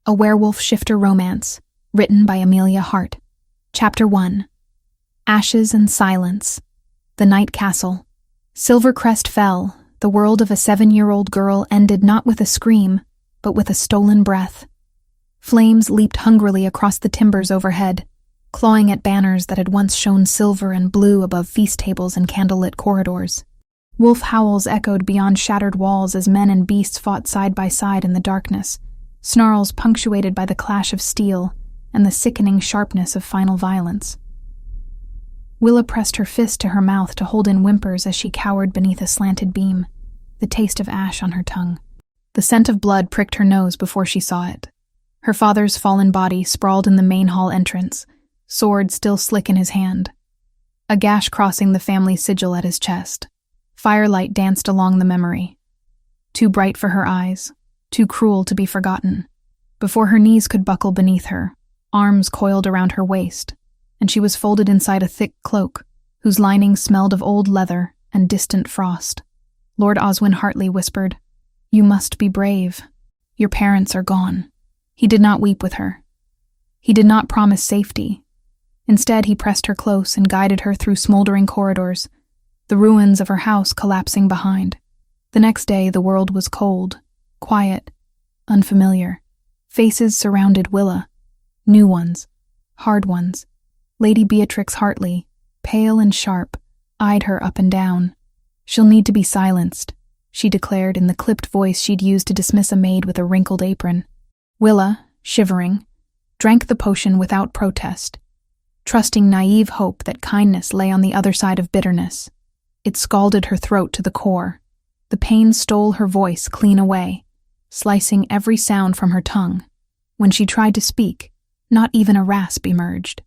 A Werewolf Shifter Romance, written by Amelia Hart. Chapter 1. Ashes and Silence. The Night Castle. Silvercrest fell. The world of a 7-year-old girl ended not with a scream, but with a stolen breath. Flames leaped hungrily across the timbers overhead, clawing at banners that had once shone silver and blue above feast tables and candlelit corridors. Wolf howls echoed beyond shattered walls as men and beasts fought side by side in the darkness, snarls punctuated by the clash of steel and the sickening sharpness of final violence. Willa pressed her fist to her mouth to hold in whimpers as she cowered beneath a slanted beam, the taste of ash on her tongue. The scent of blood pricked her nose before she saw it. Her father's fallen body sprawled in the main hall entrance, sword still slick in his hand. A gash crossing the family sigil at his chest. Firelight danced along the memory. Too bright for her eyes, too cruel to be forgotten. Before her knees could buckle beneath her, arms coiled around her waist, and she was folded inside a thick cloak, whose lining smelled of old leather and distant frost. Lord Oswin Hartley whispered, "You must be brave. Your parents are gone." He did not weep with her. He did not promise safety. Instead, he pressed her close and guided her through smoldering corridors, the ruins of her house collapsing behind. The next day, the world was cold, quiet, unfamiliar. Faces surrounded Willa. New ones, hard ones. Lady Beatrix Hartley, pale and sharp, eyed her up and down. "She'll need to be silenced," she declared in the clipped voice she'd used to dismiss a maid with a wrinkled apron. Willa, shivering, drank the potion without protest, trusting naive hope that kindness lay on the other side of bitterness. It scalded her throat to the core. The pain stole her voice clean away, slicing every sound from her tongue. When she tried to speak, not even a rasp emerged.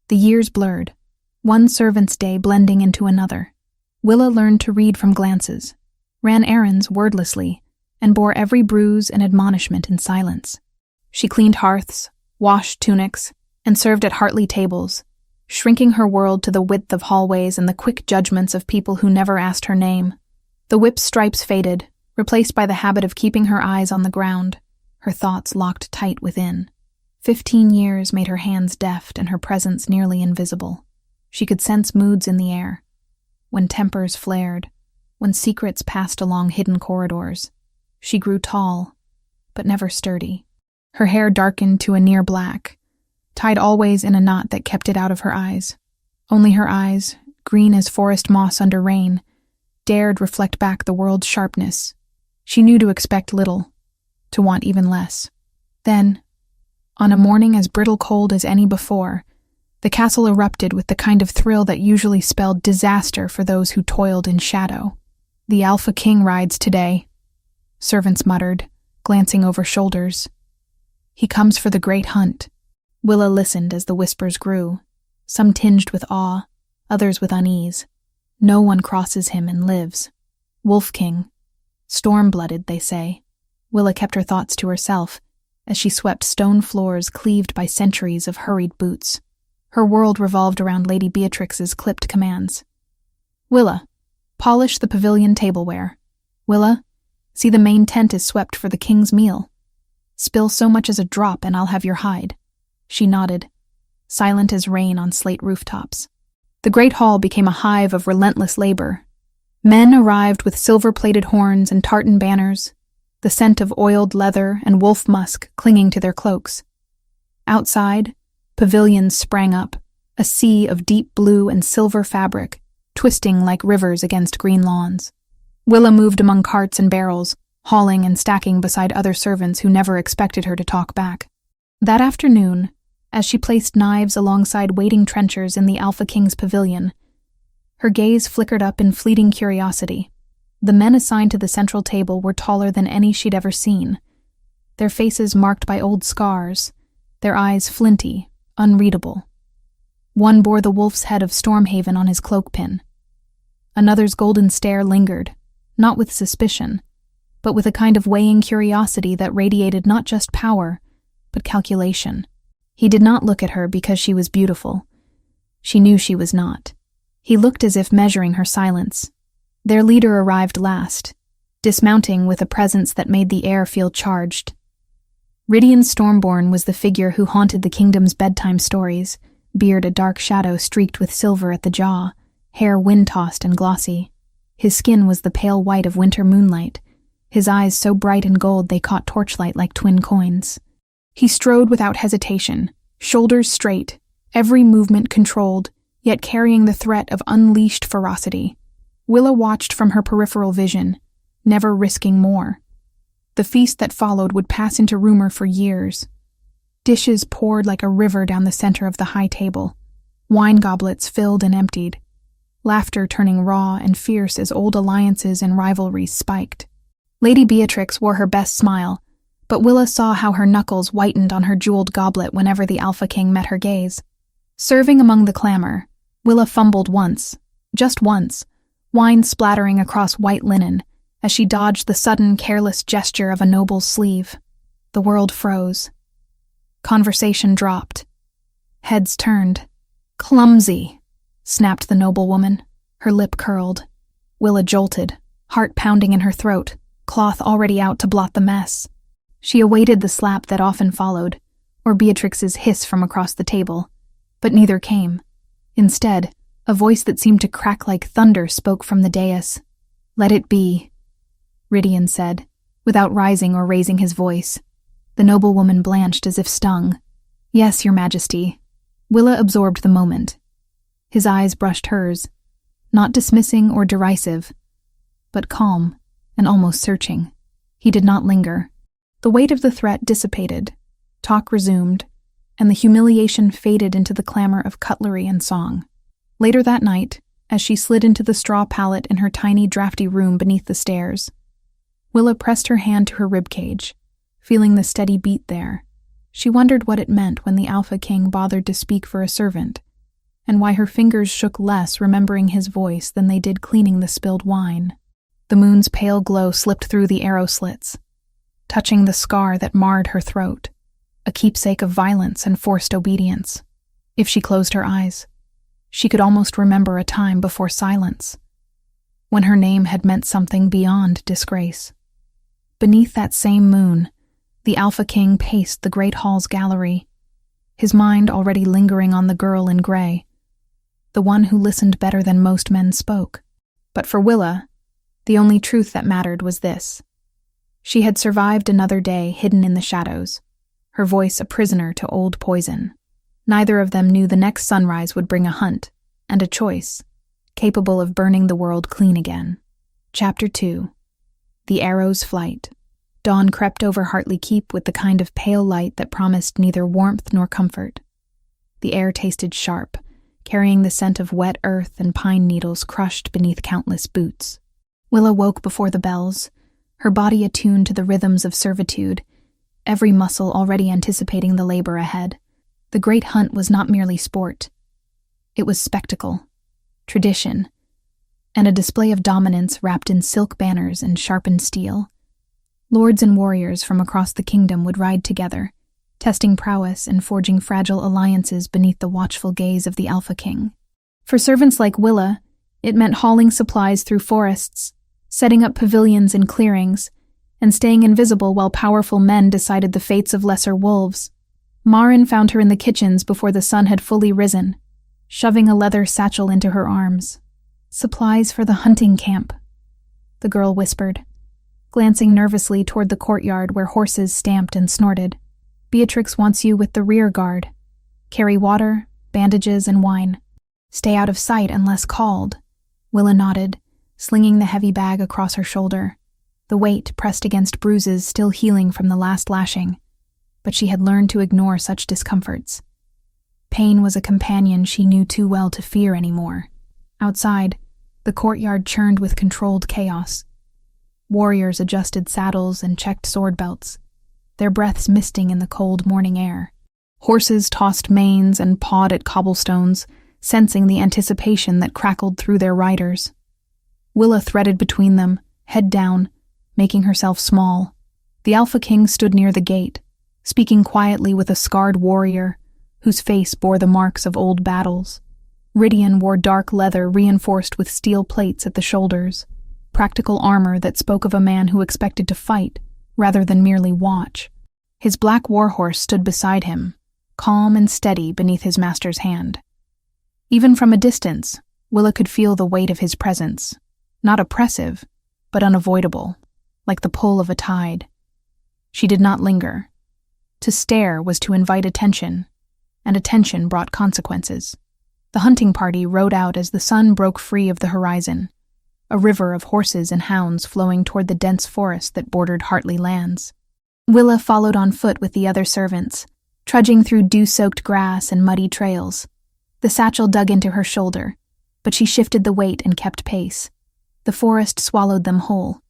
The years blurred, one servant's day blending into another. Willa learned to read from glances, ran errands wordlessly, and bore every bruise and admonishment in silence. She cleaned hearths, washed tunics, and served at Hartley tables, shrinking her world to the width of hallways and the quick judgments of people who never asked her name. The whip's stripes faded, replaced by the habit of keeping her eyes on the ground, her thoughts locked tight within. 15 years made her hands deft and her presence nearly invisible. She could sense moods in the air, when tempers flared, when secrets passed along hidden corridors. She grew tall, but never sturdy. Her hair darkened to a near black, tied always in a knot that kept it out of her eyes. Only her eyes, green as forest moss under rain, dared reflect back the world's sharpness. She knew to expect little, to want even less. Then, on a morning as brittle cold as any before, the castle erupted with the kind of thrill that usually spelled disaster for those who toiled in shadow. "The Alpha King rides today," servants muttered, glancing over shoulders. "He comes for the great hunt." Willa listened as the whispers grew, some tinged with awe, others with unease. No one crosses him and lives. Wolf King. Storm-blooded, they say. Willa kept her thoughts to herself as she swept stone floors cleaved by centuries of hurried boots. Her world revolved around Lady Beatrix's clipped commands. "Willa, polish the pavilion tableware. Willa, see the main tent is swept for the king's meal. Spill so much as a drop and I'll have your hide." She nodded, silent as rain on slate rooftops. The great hall became a hive of relentless labor. Men arrived with silver-plated horns and tartan banners, the scent of oiled leather and wolf musk clinging to their cloaks. Outside, pavilions sprang up, a sea of deep blue and silver fabric, twisting like rivers against green lawns. Willa moved among carts and barrels, hauling and stacking beside other servants who never expected her to talk back. That afternoon, as she placed knives alongside waiting trenchers in the Alpha King's pavilion, her gaze flickered up in fleeting curiosity. The men assigned to the central table were taller than any she'd ever seen, their faces marked by old scars, their eyes flinty, unreadable. One bore the wolf's head of Stormhaven on his cloak pin. Another's golden stare lingered, not with suspicion, but with a kind of weighing curiosity that radiated not just power, but calculation. He did not look at her because she was beautiful. She knew she was not. He looked as if measuring her silence. Their leader arrived last, dismounting with a presence that made the air feel charged. Rydian Stormborn was the figure who haunted the kingdom's bedtime stories, beard a dark shadow streaked with silver at the jaw, hair wind-tossed and glossy. His skin was the pale white of winter moonlight, his eyes so bright and gold they caught torchlight like twin coins. He strode without hesitation, shoulders straight, every movement controlled, yet carrying the threat of unleashed ferocity. Willa watched from her peripheral vision, never risking more. The feast that followed would pass into rumor for years. Dishes poured like a river down the center of the high table, wine goblets filled and emptied, laughter turning raw and fierce as old alliances and rivalries spiked. Lady Beatrix wore her best smile, but Willa saw how her knuckles whitened on her jeweled goblet whenever the Alpha King met her gaze. Serving among the clamor, Willa fumbled once, just once, wine splattering across white linen as she dodged the sudden, careless gesture of a noble's sleeve. The world froze. Conversation dropped. Heads turned. "Clumsy," snapped the noblewoman, her lip curled. Willa jolted, heart pounding in her throat, cloth already out to blot the mess. She awaited the slap that often followed, or Beatrix's hiss from across the table, but neither came. Instead, a voice that seemed to crack like thunder spoke from the dais. "Let it be," Rydian said, without rising or raising his voice. The noblewoman blanched as if stung. "Yes, your majesty." Willa absorbed the moment. His eyes brushed hers, not dismissing or derisive, but calm and almost searching. He did not linger. The weight of the threat dissipated, talk resumed, and the humiliation faded into the clamor of cutlery and song. Later that night, as she slid into the straw pallet in her tiny, drafty room beneath the stairs, Willa pressed her hand to her ribcage, feeling the steady beat there. She wondered what it meant when the Alpha King bothered to speak for a servant, and why her fingers shook less remembering his voice than they did cleaning the spilled wine. The moon's pale glow slipped through the arrow slits, touching the scar that marred her throat, a keepsake of violence and forced obedience. If she closed her eyes, she could almost remember a time before silence, when her name had meant something beyond disgrace. Beneath that same moon, the Alpha King paced the great hall's gallery, his mind already lingering on the girl in gray, the one who listened better than most men spoke. But for Willa, the only truth that mattered was this. She had survived another day hidden in the shadows, her voice a prisoner to old poison. Neither of them knew the next sunrise would bring a hunt and a choice, capable of burning the world clean again. Chapter 2. The Arrow's Flight. Dawn crept over Hartley Keep with the kind of pale light that promised neither warmth nor comfort. The air tasted sharp, carrying the scent of wet earth and pine needles crushed beneath countless boots. Willa woke before the bells, her body attuned to the rhythms of servitude, every muscle already anticipating the labor ahead. The great hunt was not merely sport. It was spectacle, tradition, and a display of dominance wrapped in silk banners and sharpened steel. Lords and warriors from across the kingdom would ride together, testing prowess and forging fragile alliances beneath the watchful gaze of the Alpha King. For servants like Willa, it meant hauling supplies through forests, setting up pavilions in clearings, and staying invisible while powerful men decided the fates of lesser wolves. Marin found her in the kitchens before the sun had fully risen, shoving a leather satchel into her arms. "Supplies for the hunting camp," the girl whispered, glancing nervously toward the courtyard where horses stamped and snorted. "Beatrix wants you with the rear guard. Carry water, bandages, and wine. Stay out of sight unless called." Willa nodded, slinging the heavy bag across her shoulder, the weight pressed against bruises still healing from the last lashing. But she had learned to ignore such discomforts. Pain was a companion she knew too well to fear anymore. Outside, the courtyard churned with controlled chaos. Warriors adjusted saddles and checked sword belts, their breaths misting in the cold morning air. Horses tossed manes and pawed at cobblestones, sensing the anticipation that crackled through their riders. Willa threaded between them, head down, making herself small. The Alpha King stood near the gate, speaking quietly with a scarred warrior whose face bore the marks of old battles. Rydian wore dark leather reinforced with steel plates at the shoulders, practical armor that spoke of a man who expected to fight rather than merely watch. His black warhorse stood beside him, calm and steady beneath his master's hand. Even from a distance, Willa could feel the weight of his presence, not oppressive, but unavoidable, like the pull of a tide. She did not linger. To stare was to invite attention, and attention brought consequences. The hunting party rode out as the sun broke free of the horizon, a river of horses and hounds flowing toward the dense forest that bordered Hartley lands. Willa followed on foot with the other servants, trudging through dew-soaked grass and muddy trails. The satchel dug into her shoulder, but she shifted the weight and kept pace. The forest swallowed them whole.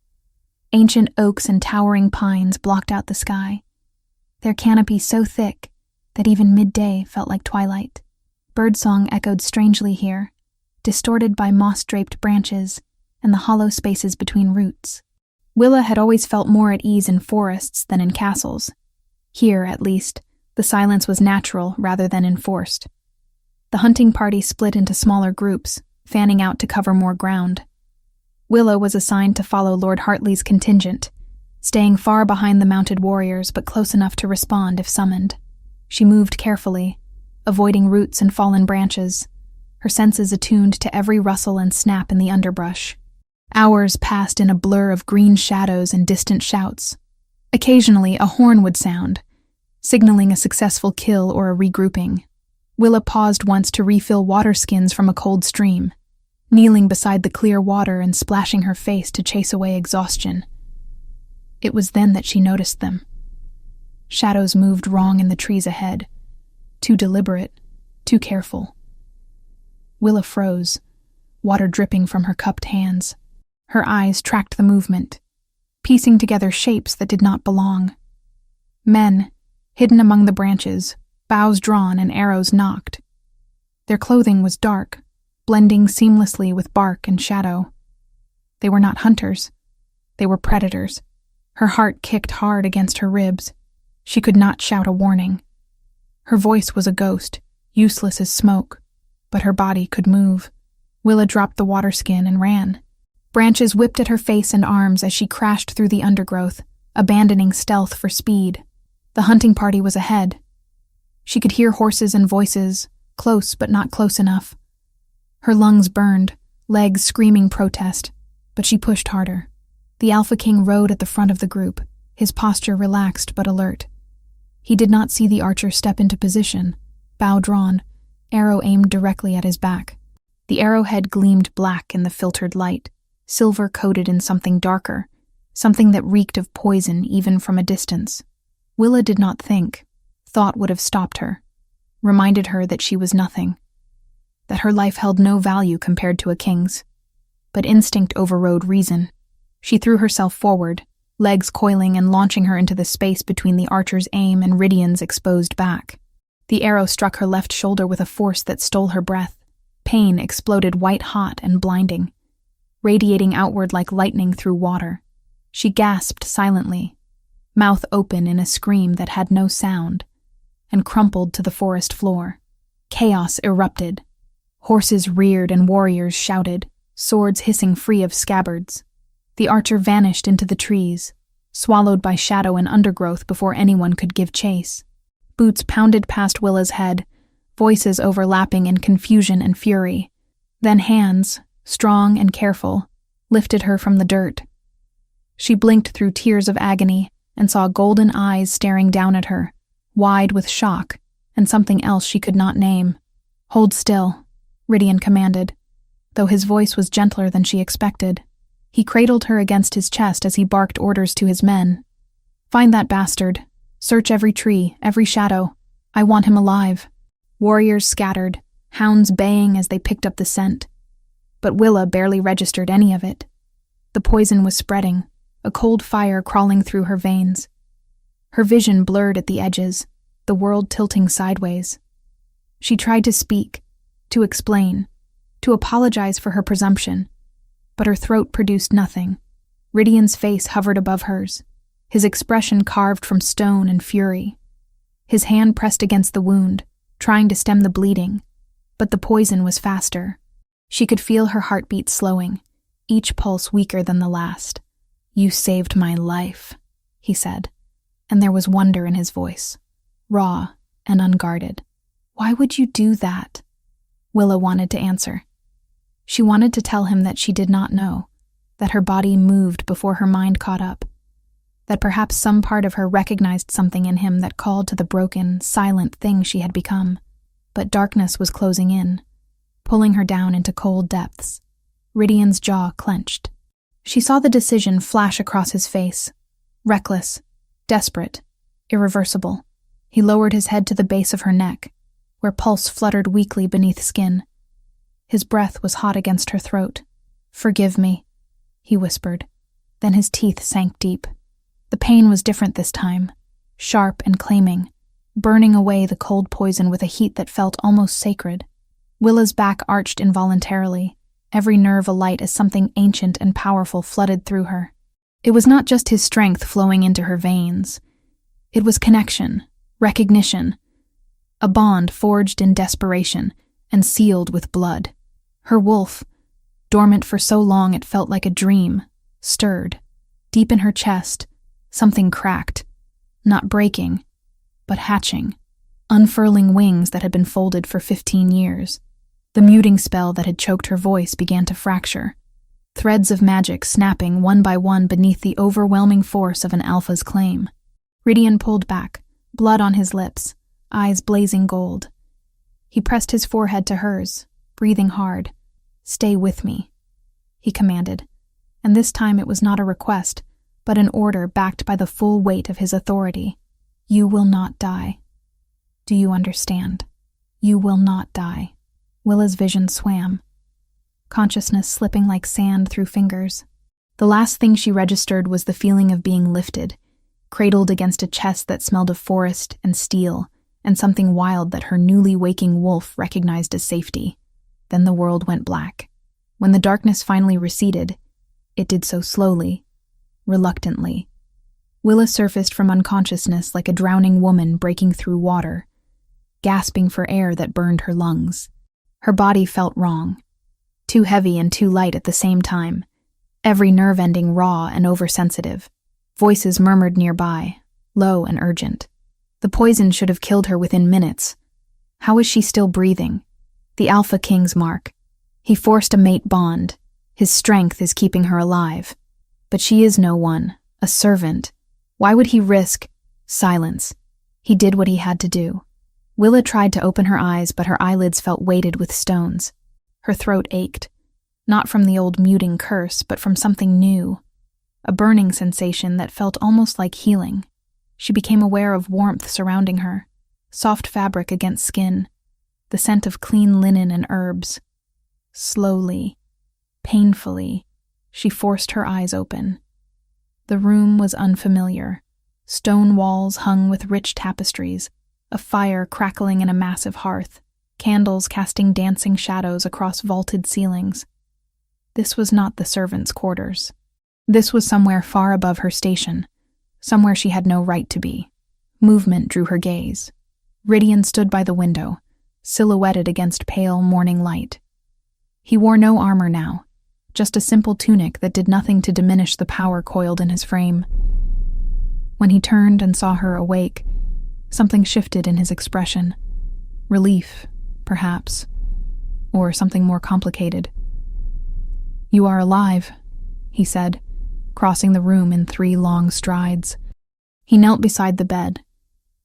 Ancient oaks and towering pines blocked out the sky, their canopy so thick that even midday felt like twilight. Birdsong echoed strangely here, distorted by moss-draped branches and the hollow spaces between roots. Willa had always felt more at ease in forests than in castles. Here, at least, the silence was natural rather than enforced. The hunting party split into smaller groups, fanning out to cover more ground. Willa was assigned to follow Lord Hartley's contingent, staying far behind the mounted warriors but close enough to respond if summoned. She moved carefully, avoiding roots and fallen branches, her senses attuned to every rustle and snap in the underbrush. Hours passed in a blur of green shadows and distant shouts. Occasionally, a horn would sound, signaling a successful kill or a regrouping. Willa paused once to refill water skins from a cold stream, kneeling beside the clear water and splashing her face to chase away exhaustion. It was then that she noticed them. Shadows moved wrong in the trees ahead, too deliberate, too careful. Willa froze, water dripping from her cupped hands. Her eyes tracked the movement, piecing together shapes that did not belong. Men, hidden among the branches, bows drawn and arrows nocked. Their clothing was dark, blending seamlessly with bark and shadow. They were not hunters. They were predators. Her heart kicked hard against her ribs. She could not shout a warning. Her voice was a ghost, useless as smoke, but her body could move. Willa dropped the water skin and ran. Branches whipped at her face and arms as she crashed through the undergrowth, abandoning stealth for speed. The hunting party was ahead. She could hear horses and voices, close but not close enough. Her lungs burned, legs screaming protest, but she pushed harder. The Alpha King rode at the front of the group, his posture relaxed but alert. He did not see the archer step into position, bow drawn, arrow aimed directly at his back. The arrowhead gleamed black in the filtered light, silver coated in something darker, something that reeked of poison even from a distance. Willa did not think. Thought would have stopped her, reminded her that she was nothing, that her life held no value compared to a king's. But instinct overrode reason. She threw herself forward, legs coiling and launching her into the space between the archer's aim and Rydian's exposed back. The arrow struck her left shoulder with a force that stole her breath. Pain exploded white-hot and blinding, radiating outward like lightning through water. She gasped silently, mouth open in a scream that had no sound, and crumpled to the forest floor. Chaos erupted. Horses reared and warriors shouted, swords hissing free of scabbards. The archer vanished into the trees, swallowed by shadow and undergrowth before anyone could give chase. Boots pounded past Willa's head, voices overlapping in confusion and fury. Then hands, strong and careful, lifted her from the dirt. She blinked through tears of agony and saw golden eyes staring down at her, wide with shock and something else she could not name. "Hold still," Rydian commanded, though his voice was gentler than she expected. He cradled her against his chest as he barked orders to his men. "Find that bastard. Search every tree, every shadow. I want him alive." Warriors scattered, hounds baying as they picked up the scent. But Willa barely registered any of it. The poison was spreading, a cold fire crawling through her veins. Her vision blurred at the edges, the world tilting sideways. She tried to speak, to explain, to apologize for her presumption, but her throat produced nothing. Rydian's face hovered above hers, his expression carved from stone and fury. His hand pressed against the wound, trying to stem the bleeding, but the poison was faster. She could feel her heartbeat slowing, each pulse weaker than the last. "You saved my life," he said, and there was wonder in his voice, raw and unguarded. "Why would you do that?" Willa wanted to answer. She wanted to tell him that she did not know, that her body moved before her mind caught up, that perhaps some part of her recognized something in him that called to the broken, silent thing she had become. But darkness was closing in, pulling her down into cold depths. Rydian's jaw clenched. She saw the decision flash across his face. Reckless, desperate, irreversible. He lowered his head to the base of her neck, where pulse fluttered weakly beneath skin. His breath was hot against her throat. "Forgive me," he whispered. Then his teeth sank deep. The pain was different this time, sharp and claiming, burning away the cold poison with a heat that felt almost sacred. Willa's back arched involuntarily, every nerve alight as something ancient and powerful flooded through her. It was not just his strength flowing into her veins. It was connection, recognition, a bond forged in desperation and sealed with blood. Her wolf, dormant for so long it felt like a dream, stirred. Deep in her chest, something cracked, not breaking, but hatching, unfurling wings that had been folded for 15 years. The muting spell that had choked her voice began to fracture, threads of magic snapping one by one beneath the overwhelming force of an alpha's claim. Rydian pulled back, blood on his lips, eyes blazing gold. He pressed his forehead to hers, breathing hard. "Stay with me," he commanded, and this time it was not a request, but an order backed by the full weight of his authority. "You will not die. Do you understand? You will not die." Willa's vision swam, consciousness slipping like sand through fingers. The last thing she registered was the feeling of being lifted, cradled against a chest that smelled of forest and steel, and something wild that her newly waking wolf recognized as safety. Then the world went black. When the darkness finally receded, it did so slowly, reluctantly. Willa surfaced from unconsciousness like a drowning woman breaking through water, gasping for air that burned her lungs. Her body felt wrong, too heavy and too light at the same time, every nerve ending raw and oversensitive. Voices murmured nearby, low and urgent. The poison should have killed her within minutes. How is she still breathing? The Alpha King's mark. He forced a mate bond. His strength is keeping her alive. But she is no one, a servant. Why would he risk? Silence. He did what he had to do. Willa tried to open her eyes, but her eyelids felt weighted with stones. Her throat ached, not from the old muting curse, but from something new, a burning sensation that felt almost like healing. She became aware of warmth surrounding her, soft fabric against skin, the scent of clean linen and herbs. Slowly, painfully, she forced her eyes open. The room was unfamiliar. Stone walls hung with rich tapestries, a fire crackling in a massive hearth, candles casting dancing shadows across vaulted ceilings. This was not the servants' quarters. This was somewhere far above her station, somewhere she had no right to be. Movement drew her gaze. Rydian stood by the window, silhouetted against pale morning light. He wore no armor now, just a simple tunic that did nothing to diminish the power coiled in his frame. When he turned and saw her awake, something shifted in his expression. Relief, perhaps, or something more complicated. "You are alive," he said, crossing the room in 3 long strides. He knelt beside the bed,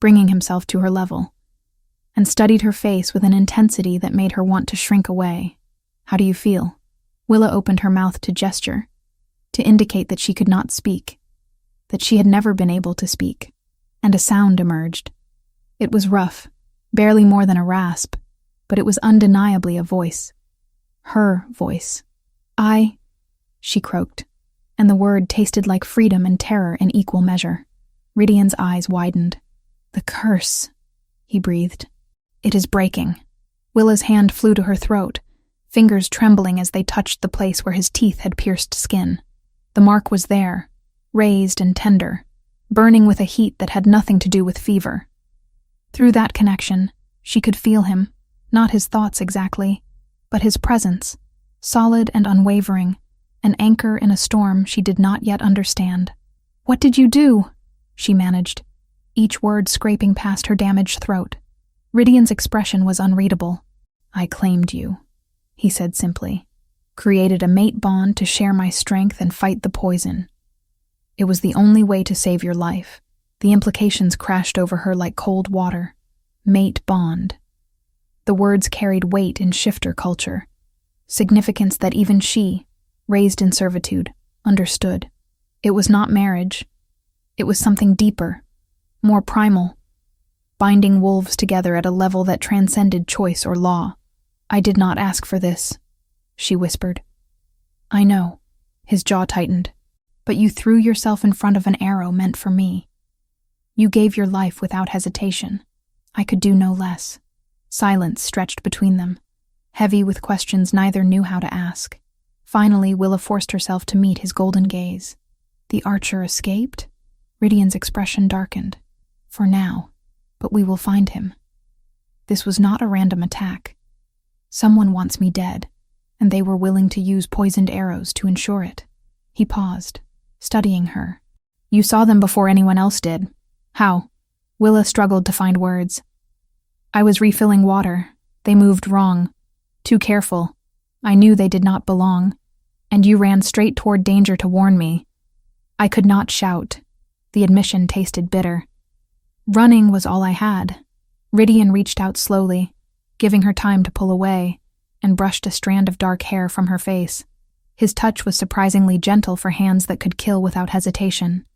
bringing himself to her level, and studied her face with an intensity that made her want to shrink away. "How do you feel?" Willa opened her mouth to gesture, to indicate that she could not speak, that she had never been able to speak, and a sound emerged. It was rough, barely more than a rasp, but it was undeniably a voice. Her voice. She croaked, and the word tasted like freedom and terror in equal measure. Rydian's eyes widened. "The curse," he breathed. "It is breaking." Willa's hand flew to her throat, fingers trembling as they touched the place where his teeth had pierced skin. The mark was there, raised and tender, burning with a heat that had nothing to do with fever. Through that connection, she could feel him, not his thoughts exactly, but his presence, solid and unwavering, an anchor in a storm she did not yet understand. "What did you do?" she managed, each word scraping past her damaged throat. Rydian's expression was unreadable. "I claimed you," he said simply. "Created a mate bond to share my strength and fight the poison. It was the only way to save your life." The implications crashed over her like cold water. Mate bond. The words carried weight in shifter culture, significance that even she, raised in servitude, understood. It was not marriage. It was something deeper, more primal, binding wolves together at a level that transcended choice or law. "I did not ask for this," she whispered. "I know," his jaw tightened, "but you threw yourself in front of an arrow meant for me. You gave your life without hesitation. I could do no less." Silence stretched between them, heavy with questions neither knew how to ask. Finally, Willa forced herself to meet his golden gaze. "The archer escaped?" Rydian's expression darkened. "For now, but we will find him. This was not a random attack. Someone wants me dead, and they were willing to use poisoned arrows to ensure it." He paused, studying her. "You saw them before anyone else did. How?" Willa struggled to find words. "I was refilling water. They moved wrong. Too careful. I knew they did not belong. And you ran straight toward danger to warn me. I could not shout." The admission tasted bitter. "Running was all I had." Rydian reached out slowly, giving her time to pull away, and brushed a strand of dark hair from her face. His touch was surprisingly gentle for hands that could kill without hesitation.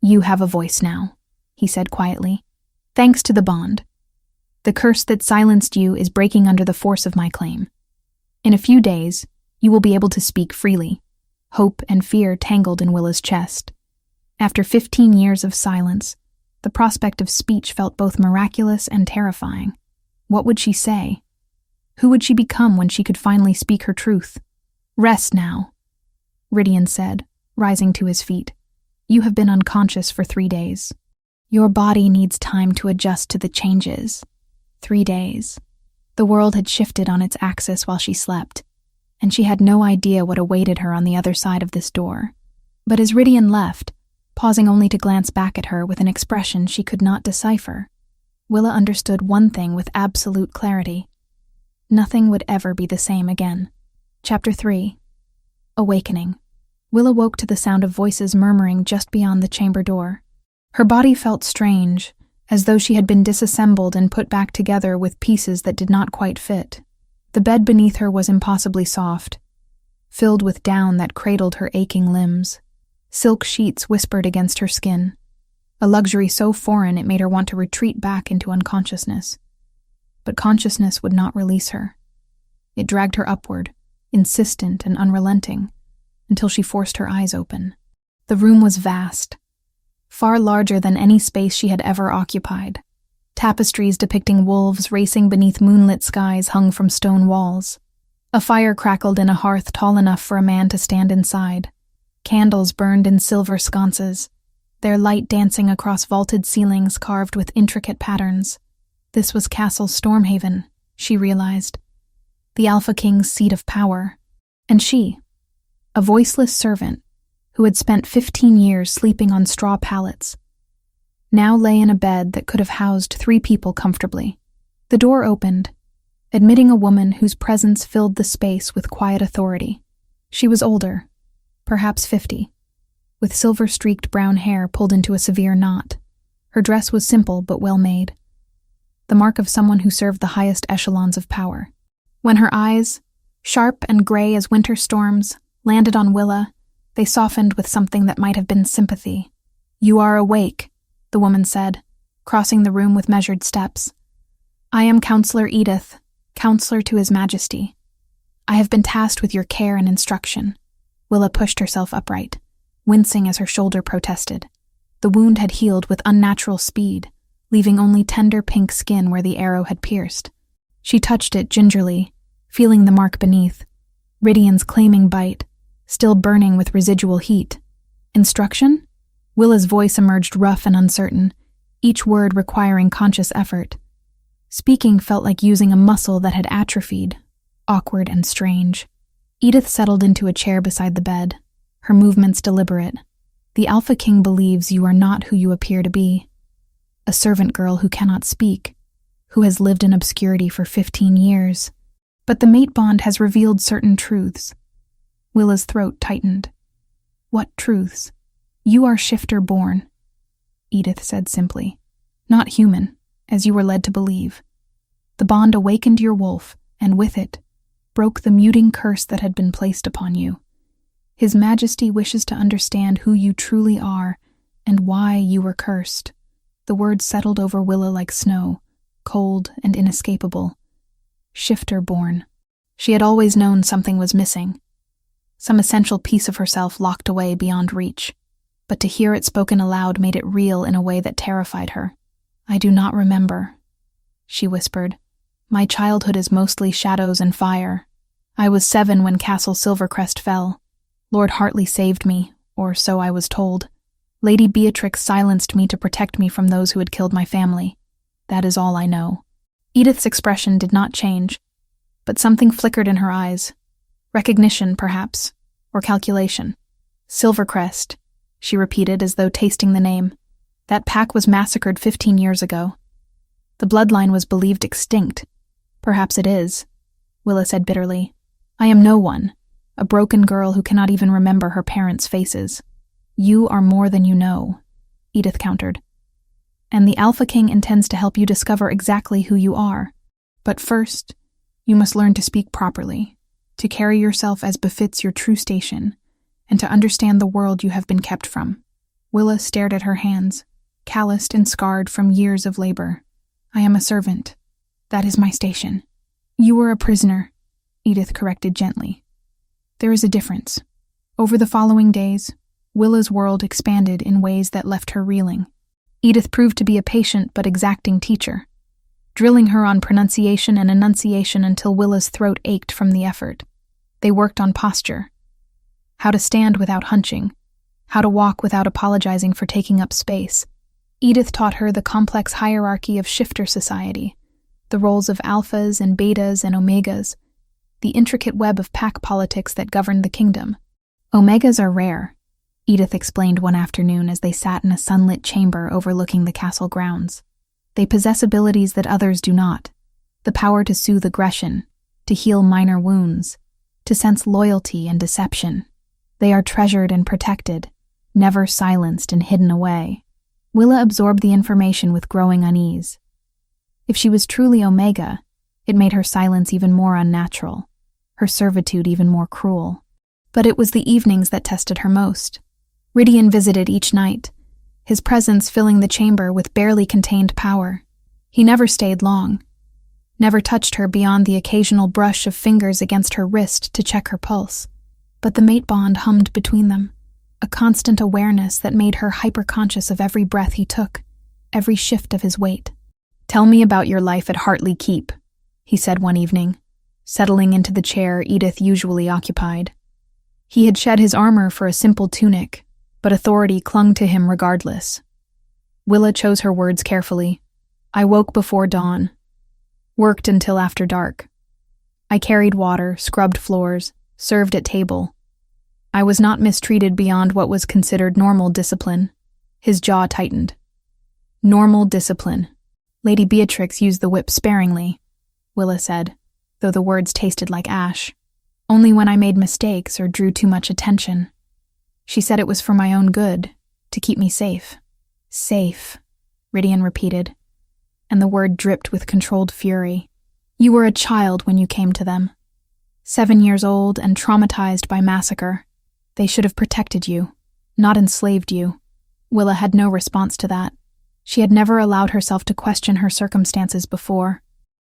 "You have a voice now," he said quietly. "Thanks to the bond. The curse that silenced you is breaking under the force of my claim. In a few days, you will be able to speak freely." Hope and fear tangled in Willa's chest. After 15 years of silence, the prospect of speech felt both miraculous and terrifying. What would she say? Who would she become when she could finally speak her truth? "Rest now," Rydian said, rising to his feet. "You have been unconscious for 3 days. Your body needs time to adjust to the changes." 3 days. The world had shifted on its axis while she slept, and she had no idea what awaited her on the other side of this door. But as Rydian left, pausing only to glance back at her with an expression she could not decipher, Willa understood one thing with absolute clarity. Nothing would ever be the same again. Chapter 3. Awakening. Willa woke to the sound of voices murmuring just beyond the chamber door. Her body felt strange, as though she had been disassembled and put back together with pieces that did not quite fit. The bed beneath her was impossibly soft, filled with down that cradled her aching limbs. Silk sheets whispered against her skin, a luxury so foreign it made her want to retreat back into unconsciousness. But consciousness would not release her. It dragged her upward, insistent and unrelenting, until she forced her eyes open. The room was vast, far larger than any space she had ever occupied. Tapestries depicting wolves racing beneath moonlit skies hung from stone walls. A fire crackled in a hearth tall enough for a man to stand inside. Candles burned in silver sconces, their light dancing across vaulted ceilings carved with intricate patterns. This was Castle Stormhaven, she realized. The Alpha King's seat of power. And she, a voiceless servant who had spent 15 years sleeping on straw pallets, now lay in a bed that could have housed 3 people comfortably. The door opened, admitting a woman whose presence filled the space with quiet authority. She was older, perhaps 50, with silver-streaked brown hair pulled into a severe knot. Her dress was simple but well-made, the mark of someone who served the highest echelons of power. When her eyes, sharp and gray as winter storms, landed on Willa, they softened with something that might have been sympathy. "You are awake," the woman said, crossing the room with measured steps. "I am Counselor Edith, Counselor to His Majesty. I have been tasked with your care and instruction." Willa pushed herself upright, wincing as her shoulder protested. The wound had healed with unnatural speed, leaving only tender pink skin where the arrow had pierced. She touched it gingerly, feeling the mark beneath. Rydian's claiming bite, still burning with residual heat. "Instruction?" Willa's voice emerged rough and uncertain, each word requiring conscious effort. Speaking felt like using a muscle that had atrophied, awkward and strange. Edith settled into a chair beside the bed, her movements deliberate. "The Alpha King believes you are not who you appear to be. a servant girl who cannot speak, who has lived in obscurity for 15 years. But the mate bond has revealed certain truths. Willa's throat tightened. What truths? You are shifter born, Edith said simply. Not human, as you were led to believe. The bond awakened your wolf, and with it, broke the muting curse that had been placed upon you. His Majesty wishes to understand who you truly are and why you were cursed. The words settled over Willa like snow, cold and inescapable. Shifter born. She had always known something was missing. Some essential piece of herself locked away beyond reach. But to hear it spoken aloud made it real in a way that terrified her. I do not remember, she whispered. My childhood is mostly shadows and fire. I was 7 when Castle Silvercrest fell. Lord Hartley saved me, or so I was told. Lady Beatrix silenced me to protect me from those who had killed my family. That is all I know. Edith's expression did not change, but something flickered in her eyes. Recognition, perhaps, or calculation. Silvercrest, she repeated as though tasting the name. That pack was massacred 15 years ago. The bloodline was believed extinct. Perhaps it is, Willa said bitterly. I am no one, a broken girl who cannot even remember her parents' faces. You are more than you know, Edith countered. And the Alpha King intends to help you discover exactly who you are. But first, you must learn to speak properly, to carry yourself as befits your true station, and to understand the world you have been kept from. Willa stared at her hands, calloused and scarred from years of labor. I am a servant. That is my station. You were a prisoner, Edith corrected gently. There is a difference. Over the following days, Willa's world expanded in ways that left her reeling. Edith proved to be a patient but exacting teacher, drilling her on pronunciation and enunciation until Willa's throat ached from the effort. They worked on posture. How to stand without hunching. How to walk without apologizing for taking up space. Edith taught her the complex hierarchy of shifter society, the roles of alphas and betas and omegas, the intricate web of pack politics that governed the kingdom. Omegas are rare, Edith explained one afternoon as they sat in a sunlit chamber overlooking the castle grounds. They possess abilities that others do not, the power to soothe aggression, to heal minor wounds, to sense loyalty and deception. They are treasured and protected, never silenced and hidden away. Willa absorbed the information with growing unease. If she was truly Omega, it made her silence even more unnatural, her servitude even more cruel. But it was the evenings that tested her most. Rydian visited each night, his presence filling the chamber with barely contained power. He never stayed long, never touched her beyond the occasional brush of fingers against her wrist to check her pulse. But the mate bond hummed between them, a constant awareness that made her hyper-conscious of every breath he took, every shift of his weight. Tell me about your life at Hartley Keep, he said one evening, settling into the chair Edith usually occupied. He had shed his armor for a simple tunic, but authority clung to him regardless. Willa chose her words carefully. I woke before dawn, worked until after dark. I carried water, scrubbed floors, served at table. I was not mistreated beyond what was considered normal discipline. His jaw tightened. Normal discipline. Lady Beatrix used the whip sparingly, Willa said, though the words tasted like ash. Only when I made mistakes or drew too much attention. She said it was for my own good, to keep me safe. Safe, Rydian repeated, and the word dripped with controlled fury. You were a child when you came to them. 7 years old and traumatized by massacre. They should have protected you, not enslaved you. Willa had no response to that. She had never allowed herself to question her circumstances before.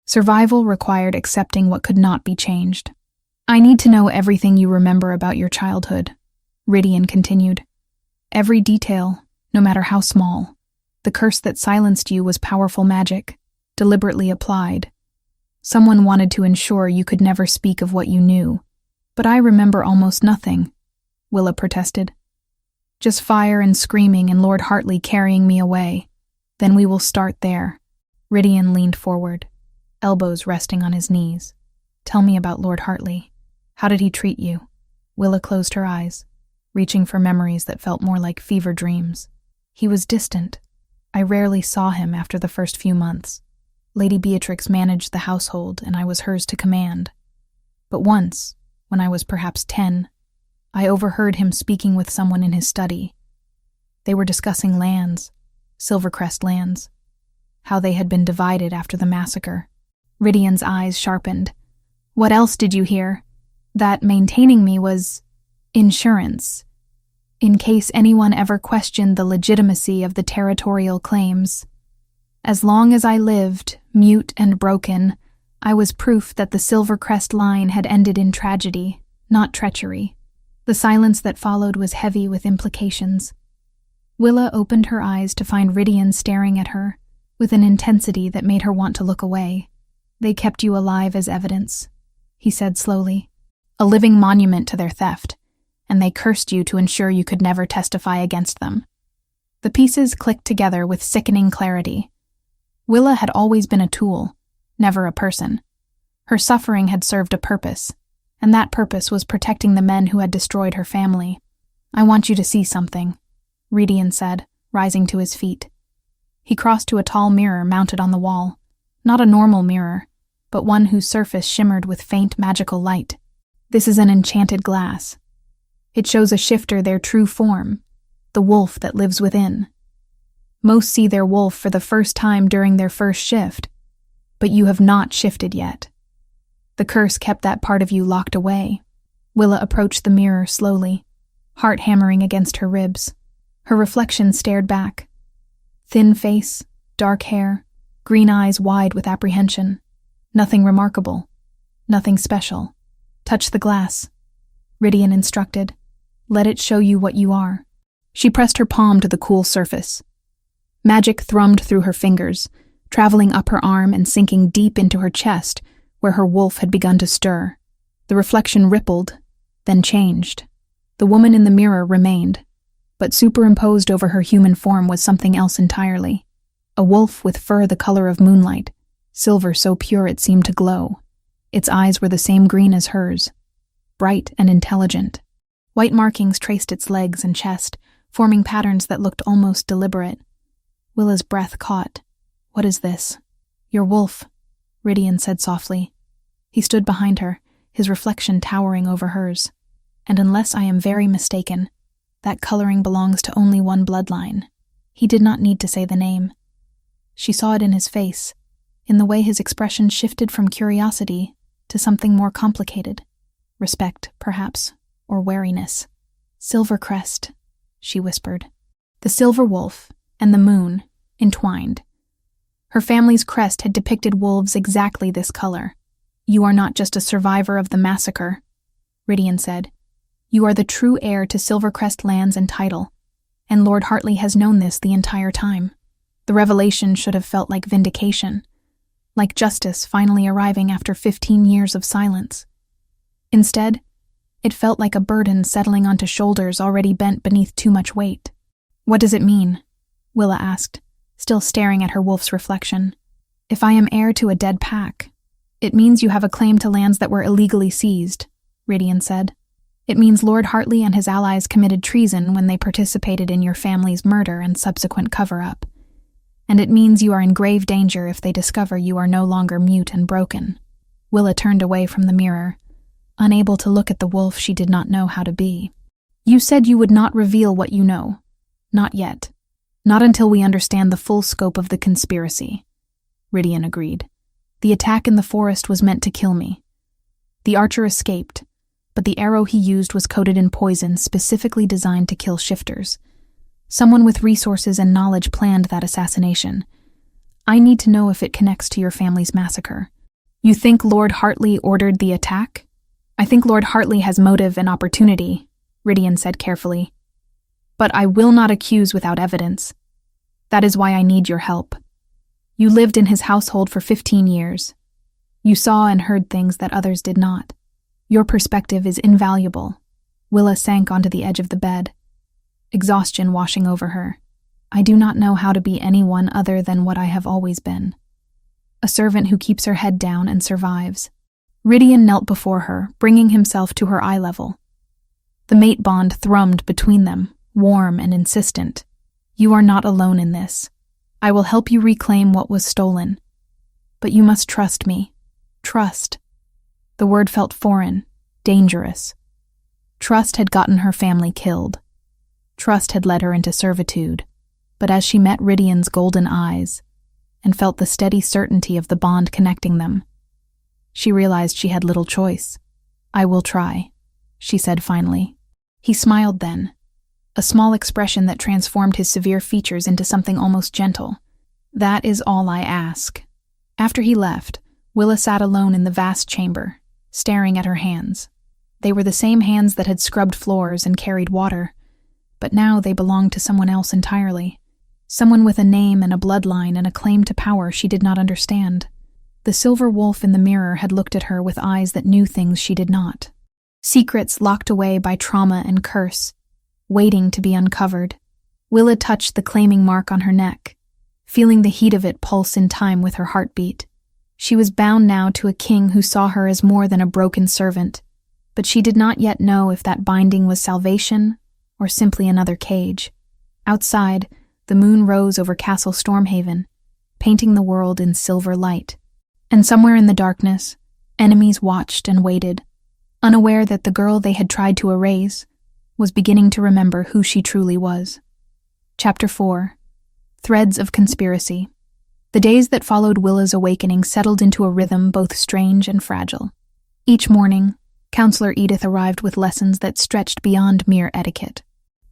Survival required accepting what could not be changed. I need to know everything you remember about your childhood, Rydian continued. Every detail, no matter how small. The curse that silenced you was powerful magic, deliberately applied. Someone wanted to ensure you could never speak of what you knew. But I remember almost nothing, Willa protested. Just fire and screaming and Lord Hartley carrying me away. Then we will start there. Rydian leaned forward, elbows resting on his knees. Tell me about Lord Hartley. How did he treat you? Willa closed her eyes, reaching for memories that felt more like fever dreams. He was distant, I rarely saw him after the first few months. Lady Beatrix managed the household, and I was hers to command. But once, when I was perhaps 10, I overheard him speaking with someone in his study. They were discussing lands, Silvercrest lands, how they had been divided after the massacre. Ridian's eyes sharpened. What else did you hear? That maintaining me was insurance, in case anyone ever questioned the legitimacy of the territorial claims. As long as I lived, mute and broken, I was proof that the Silvercrest line had ended in tragedy, not treachery. The silence that followed was heavy with implications. Willa opened her eyes to find Ridian staring at her, with an intensity that made her want to look away. They kept you alive as evidence, he said slowly. A living monument to their theft, and they cursed you to ensure you could never testify against them. The pieces clicked together with sickening clarity. Willa had always been a tool, never a person. Her suffering had served a purpose, and that purpose was protecting the men who had destroyed her family. I want you to see something, Ridian said, rising to his feet. He crossed to a tall mirror mounted on the wall, not a normal mirror, but one whose surface shimmered with faint magical light. This is an enchanted glass. It shows a shifter their true form, the wolf that lives within. Most see their wolf for the first time during their first shift, but you have not shifted yet. The curse kept that part of you locked away. Willa approached the mirror slowly, heart hammering against her ribs. Her reflection stared back. Thin face, dark hair, green eyes wide with apprehension. Nothing remarkable, nothing special. Touch the glass, Ridian instructed. Let it show you what you are. She pressed her palm to the cool surface. Magic thrummed through her fingers, traveling up her arm and sinking deep into her chest, where her wolf had begun to stir. The reflection rippled, then changed. The woman in the mirror remained, but superimposed over her human form was something else entirely. A wolf with fur the color of moonlight, silver so pure it seemed to glow. Its eyes were the same green as hers, bright and intelligent. White markings traced its legs and chest, forming patterns that looked almost deliberate. Willa's breath caught. What is this? Your wolf, Ridian said softly. He stood behind her, his reflection towering over hers. And unless I am very mistaken, that coloring belongs to only one bloodline. He did not need to say the name. She saw it in his face, in the way his expression shifted from curiosity to something more complicated. Respect, perhaps, or wariness. Silvercrest, she whispered. The silver wolf and the moon entwined. Her family's crest had depicted wolves exactly this color. You are not just a survivor of the massacre, Ridian said. You are the true heir to Silvercrest lands and title, and Lord Hartley has known this the entire time. The revelation should have felt like vindication, like justice finally arriving after 15 years of silence. Instead, it felt like a burden settling onto shoulders already bent beneath too much weight. What does it mean? Willa asked, still staring at her wolf's reflection. If I am heir to a dead pack, it means you have a claim to lands that were illegally seized, Ridian said. It means Lord Hartley and his allies committed treason when they participated in your family's murder and subsequent cover-up. And it means you are in grave danger if they discover you are no longer mute and broken. Willa turned away from the mirror, unable to look at the wolf she did not know how to be. You said you would not reveal what you know. Not yet. Not until we understand the full scope of the conspiracy, Ridian agreed. The attack in the forest was meant to kill me. The archer escaped, but the arrow he used was coated in poison specifically designed to kill shifters. Someone with resources and knowledge planned that assassination. I need to know if it connects to your family's massacre. You think Lord Hartley ordered the attack? I think Lord Hartley has motive and opportunity, Ridian said carefully. But I will not accuse without evidence. That is why I need your help. You lived in his household for 15 years. You saw and heard things that others did not. Your perspective is invaluable. Willa sank onto the edge of the bed, exhaustion washing over her. I do not know how to be anyone other than what I have always been. A servant who keeps her head down and survives. Ridian knelt before her, bringing himself to her eye level. The mate bond thrummed between them, warm and insistent. You are not alone in this. I will help you reclaim what was stolen. But you must trust me. Trust. The word felt foreign, dangerous. Trust had gotten her family killed. Trust had led her into servitude. But as she met Rydian's golden eyes and felt the steady certainty of the bond connecting them, she realized she had little choice. I will try, she said finally. He smiled then, a small expression that transformed his severe features into something almost gentle. That is all I ask. After he left, Willa sat alone in the vast chamber, staring at her hands. They were the same hands that had scrubbed floors and carried water, but now they belonged to someone else entirely. Someone with a name and a bloodline and a claim to power she did not understand. The silver wolf in the mirror had looked at her with eyes that knew things she did not. Secrets locked away by trauma and curse, waiting to be uncovered. Willa touched the claiming mark on her neck, feeling the heat of it pulse in time with her heartbeat. She was bound now to a king who saw her as more than a broken servant, but she did not yet know if that binding was salvation or simply another cage. Outside, the moon rose over Castle Stormhaven, painting the world in silver light. And somewhere in the darkness, enemies watched and waited, unaware that the girl they had tried to erase was beginning to remember who she truly was. Chapter 4. Threads of Conspiracy. The days that followed Willa's awakening settled into a rhythm both strange and fragile. Each morning, Counselor Edith arrived with lessons that stretched beyond mere etiquette.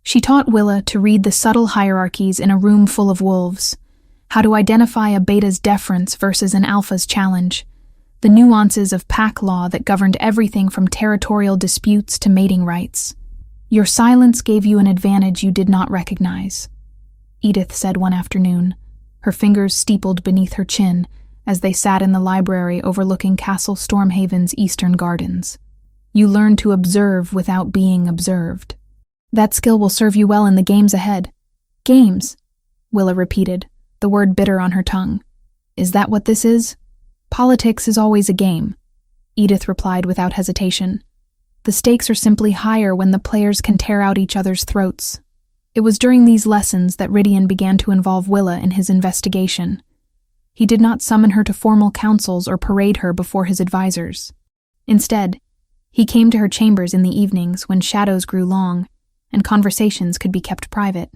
She taught Willa to read the subtle hierarchies in a room full of wolves, how to identify a beta's deference versus an alpha's challenge, the nuances of pack law that governed everything from territorial disputes to mating rights. Your silence gave you an advantage you did not recognize, Edith said one afternoon, her fingers steepled beneath her chin as they sat in the library overlooking Castle Stormhaven's eastern gardens. You learned to observe without being observed. That skill will serve you well in the games ahead. Games, Willa repeated, the word bitter on her tongue. Is that what this is? Politics is always a game, Edith replied without hesitation. The stakes are simply higher when the players can tear out each other's throats. It was during these lessons that Rydian began to involve Willa in his investigation. He did not summon her to formal councils or parade her before his advisors. Instead, he came to her chambers in the evenings when shadows grew long and conversations could be kept private.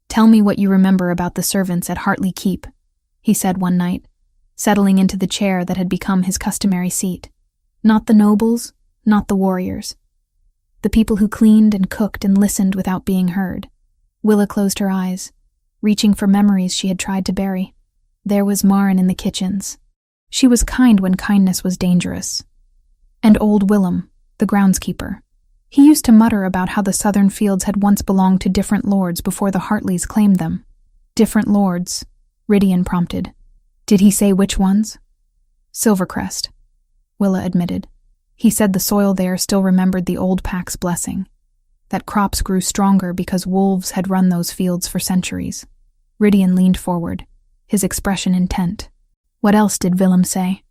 Tell me what you remember about the servants at Hartley Keep, he said one night, settling into the chair that had become his customary seat. Not the nobles, not the warriors. The people who cleaned and cooked and listened without being heard. Willa closed her eyes, reaching for memories she had tried to bury. There was Marin in the kitchens. She was kind when kindness was dangerous. And old Willem, the groundskeeper. He used to mutter about how the southern fields had once belonged to different lords before the Hartleys claimed them. Different lords, Rydian prompted. Did he say which ones? Silvercrest, Willa admitted. He said the soil there still remembered the old pack's blessing, that crops grew stronger because wolves had run those fields for centuries. Rydian leaned forward, his expression intent. What else did Willem say?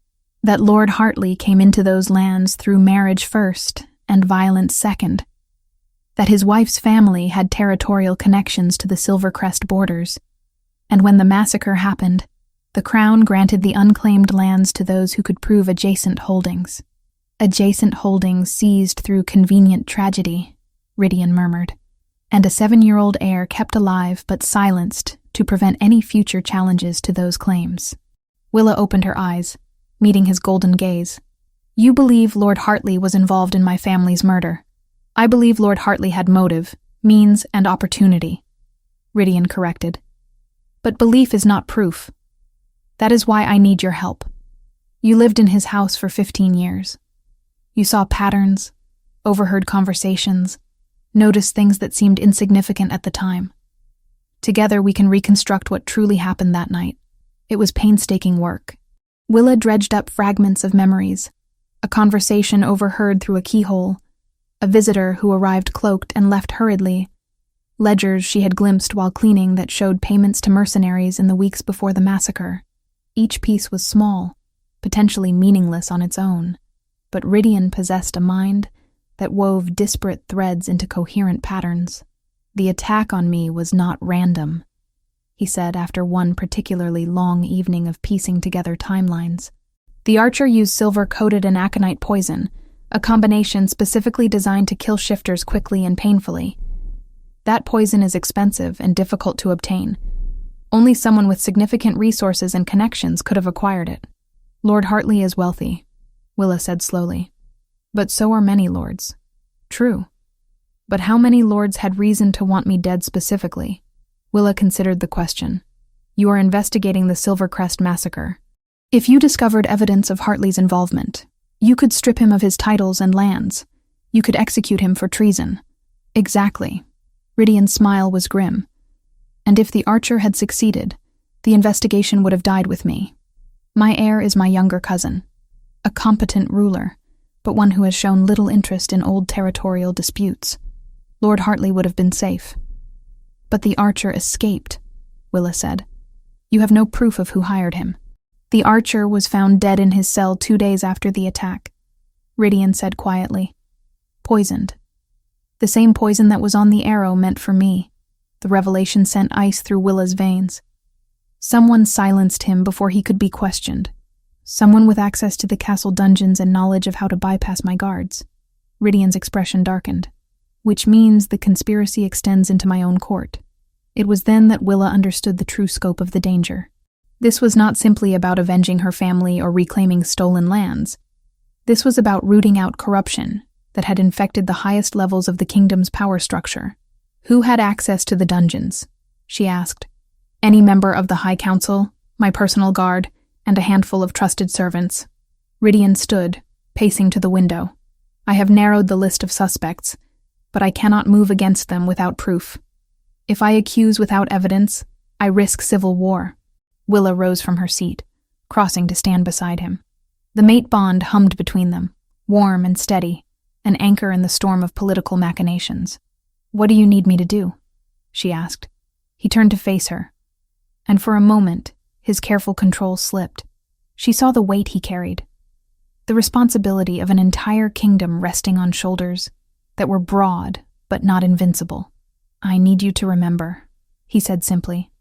That Lord Hartley came into those lands through marriage first and violence second. That his wife's family had territorial connections to the Silvercrest borders, and when the massacre happened, the Crown granted the unclaimed lands to those who could prove adjacent holdings. Adjacent holdings seized through convenient tragedy, Rydian murmured, and a 7-year-old heir kept alive but silenced to prevent any future challenges to those claims. Willa opened her eyes, meeting his golden gaze. You believe Lord Hartley was involved in my family's murder. I believe Lord Hartley had motive, means, and opportunity, Rydian corrected. But belief is not proof. That is why I need your help. You lived in his house for 15 years. You saw patterns, overheard conversations, noticed things that seemed insignificant at the time. Together we can reconstruct what truly happened that night. It was painstaking work. Willa dredged up fragments of memories, a conversation overheard through a keyhole, a visitor who arrived cloaked and left hurriedly, ledgers she had glimpsed while cleaning that showed payments to mercenaries in the weeks before the massacre. Each piece was small, potentially meaningless on its own, but Rydian possessed a mind that wove disparate threads into coherent patterns. The attack on me was not random. he said after one particularly long evening of piecing together timelines. The archer used silver-coated and aconite poison, a combination specifically designed to kill shifters quickly and painfully. That poison is expensive and difficult to obtain. Only someone with significant resources and connections could have acquired it. Lord Hartley is wealthy, Willa said slowly. But so are many lords. True. But how many lords had reason to want me dead specifically? Willa considered the question. You are investigating the Silvercrest massacre. If you discovered evidence of Hartley's involvement, you could strip him of his titles and lands. You could execute him for treason. Exactly. Rydian's smile was grim. And if the archer had succeeded, the investigation would have died with me. My heir is my younger cousin, a competent ruler, but one who has shown little interest in old territorial disputes. Lord Hartley would have been safe. But the archer escaped, Willa said. You have no proof of who hired him. The archer was found dead in his cell 2 days after the attack, Rydian said quietly. Poisoned. The same poison that was on the arrow meant for me. The revelation sent ice through Willa's veins. Someone silenced him before he could be questioned. Someone with access to the castle dungeons and knowledge of how to bypass my guards. Rydian's expression darkened. Which means the conspiracy extends into my own court. It was then that Willa understood the true scope of the danger. This was not simply about avenging her family or reclaiming stolen lands. This was about rooting out corruption that had infected the highest levels of the kingdom's power structure. Who had access to the dungeons? She asked. Any member of the High Council, my personal guard, and a handful of trusted servants. Rydian stood, pacing to the window. I have narrowed the list of suspects, but I cannot move against them without proof. If I accuse without evidence, I risk civil war. Willa rose from her seat, crossing to stand beside him. The mate bond hummed between them, warm and steady, an anchor in the storm of political machinations. What do you need me to do? She asked. He turned to face her, and for a moment, his careful control slipped. She saw the weight he carried, the responsibility of an entire kingdom resting on shoulders that were broad but not invincible. I need you to remember, he said simply.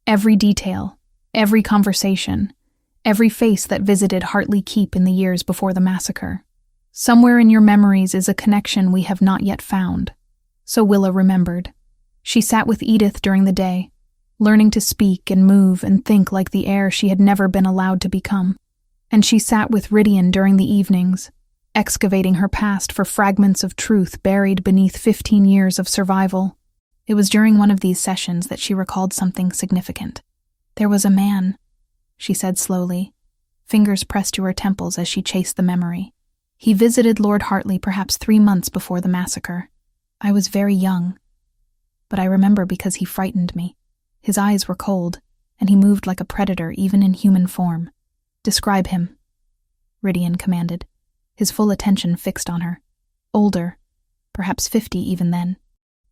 Every detail, every conversation, every face that visited Hartley Keep in the years before the massacre. Somewhere in your memories is a connection we have not yet found. So Willa remembered. She sat with Edith during the day, learning to speak and move and think like the heir she had never been allowed to become. And she sat with Rydian during the evenings, excavating her past for fragments of truth buried beneath 15 years of survival. It was during one of these sessions that she recalled something significant. There was a man, she said slowly, fingers pressed to her temples as she chased the memory. He visited Lord Hartley perhaps 3 months before the massacre. I was very young, but I remember because he frightened me. His eyes were cold, and he moved like a predator even in human form. Describe him, Rydian commanded, his full attention fixed on her. Older, perhaps 50 even then.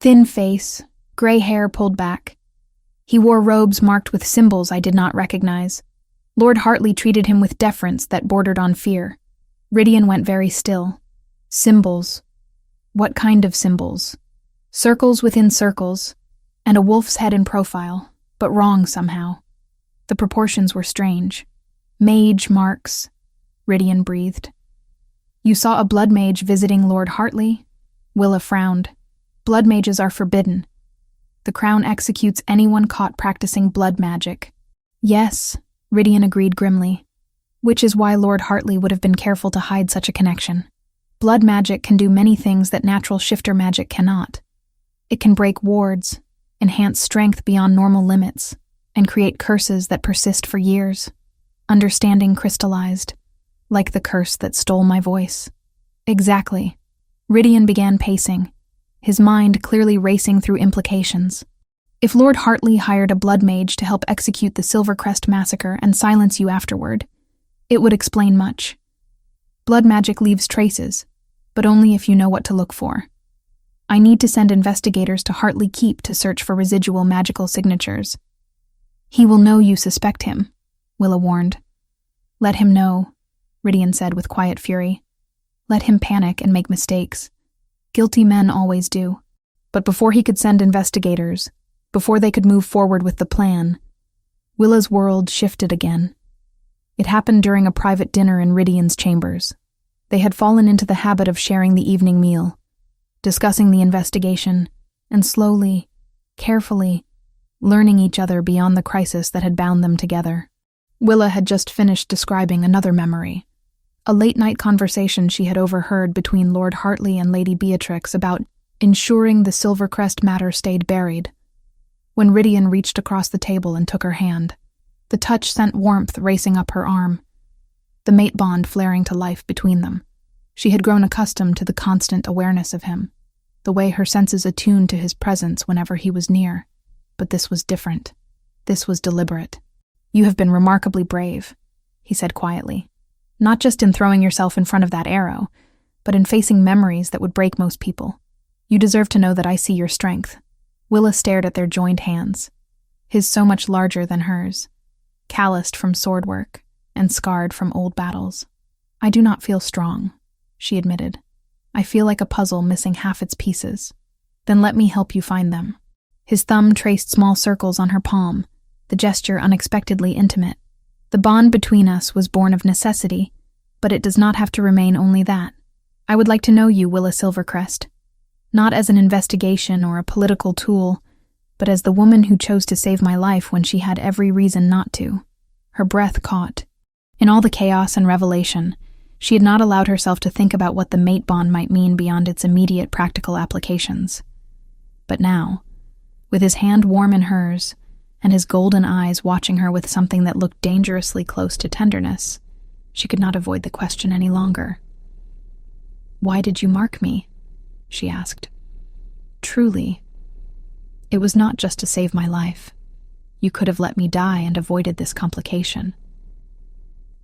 Thin face, gray hair pulled back. He wore robes marked with symbols I did not recognize. Lord Hartley treated him with deference that bordered on fear. Rydian went very still. Symbols. What kind of symbols? Circles within circles, and a wolf's head in profile, but wrong somehow. The proportions were strange. Mage marks, Rydian breathed. You saw a blood mage visiting Lord Hartley? Willa frowned. Blood mages are forbidden. The crown executes anyone caught practicing blood magic. Yes, Rydian agreed grimly, which is why Lord Hartley would have been careful to hide such a connection. Blood magic can do many things that natural shifter magic cannot. It can break wards, enhance strength beyond normal limits, and create curses that persist for years. Understanding crystallized, like the curse that stole my voice. Exactly. Rydian began pacing, his mind clearly racing through implications. If Lord Hartley hired a blood mage to help execute the Silvercrest massacre and silence you afterward, it would explain much. Blood magic leaves traces, but only if you know what to look for. I need to send investigators to Hartley Keep to search for residual magical signatures. He will know you suspect him, Willa warned. Let him know, Rydian said with quiet fury. Let him panic and make mistakes. Guilty men always do. But before he could send investigators, Before they could move forward with the plan, Willa's world shifted again. It happened during a private dinner in Rydian's chambers. They had fallen into the habit of sharing the evening meal, discussing the investigation, and slowly, carefully, learning each other beyond the crisis that had bound them together. Willa had just finished describing another memory, a late-night conversation she had overheard between Lord Hartley and Lady Beatrix about ensuring the Silvercrest matter stayed buried. When Rydian reached across the table and took her hand, the touch sent warmth racing up her arm, the mate bond flaring to life between them. She had grown accustomed to the constant awareness of him, the way her senses attuned to his presence whenever he was near. But this was different. This was deliberate. "You have been remarkably brave," he said quietly. "Not just in throwing yourself in front of that arrow, but in facing memories that would break most people. You deserve to know that I see your strength." Willa stared at their joined hands, his so much larger than hers, calloused from sword work and scarred from old battles. "I do not feel strong," she admitted. "I feel like a puzzle missing half its pieces." "Then let me help you find them." His thumb traced small circles on her palm, the gesture unexpectedly intimate. "The bond between us was born of necessity, but it does not have to remain only that. I would like to know you, Willa Silvercrest, not as an investigation or a political tool, but as the woman who chose to save my life when she had every reason not to." Her breath caught. In all the chaos and revelation, she had not allowed herself to think about what the mate bond might mean beyond its immediate practical applications. But now, with his hand warm in hers, and his golden eyes watching her with something that looked dangerously close to tenderness, she could not avoid the question any longer. "Why did you mark me?" she asked. "Truly, it was not just to save my life. You could have let me die and avoided this complication."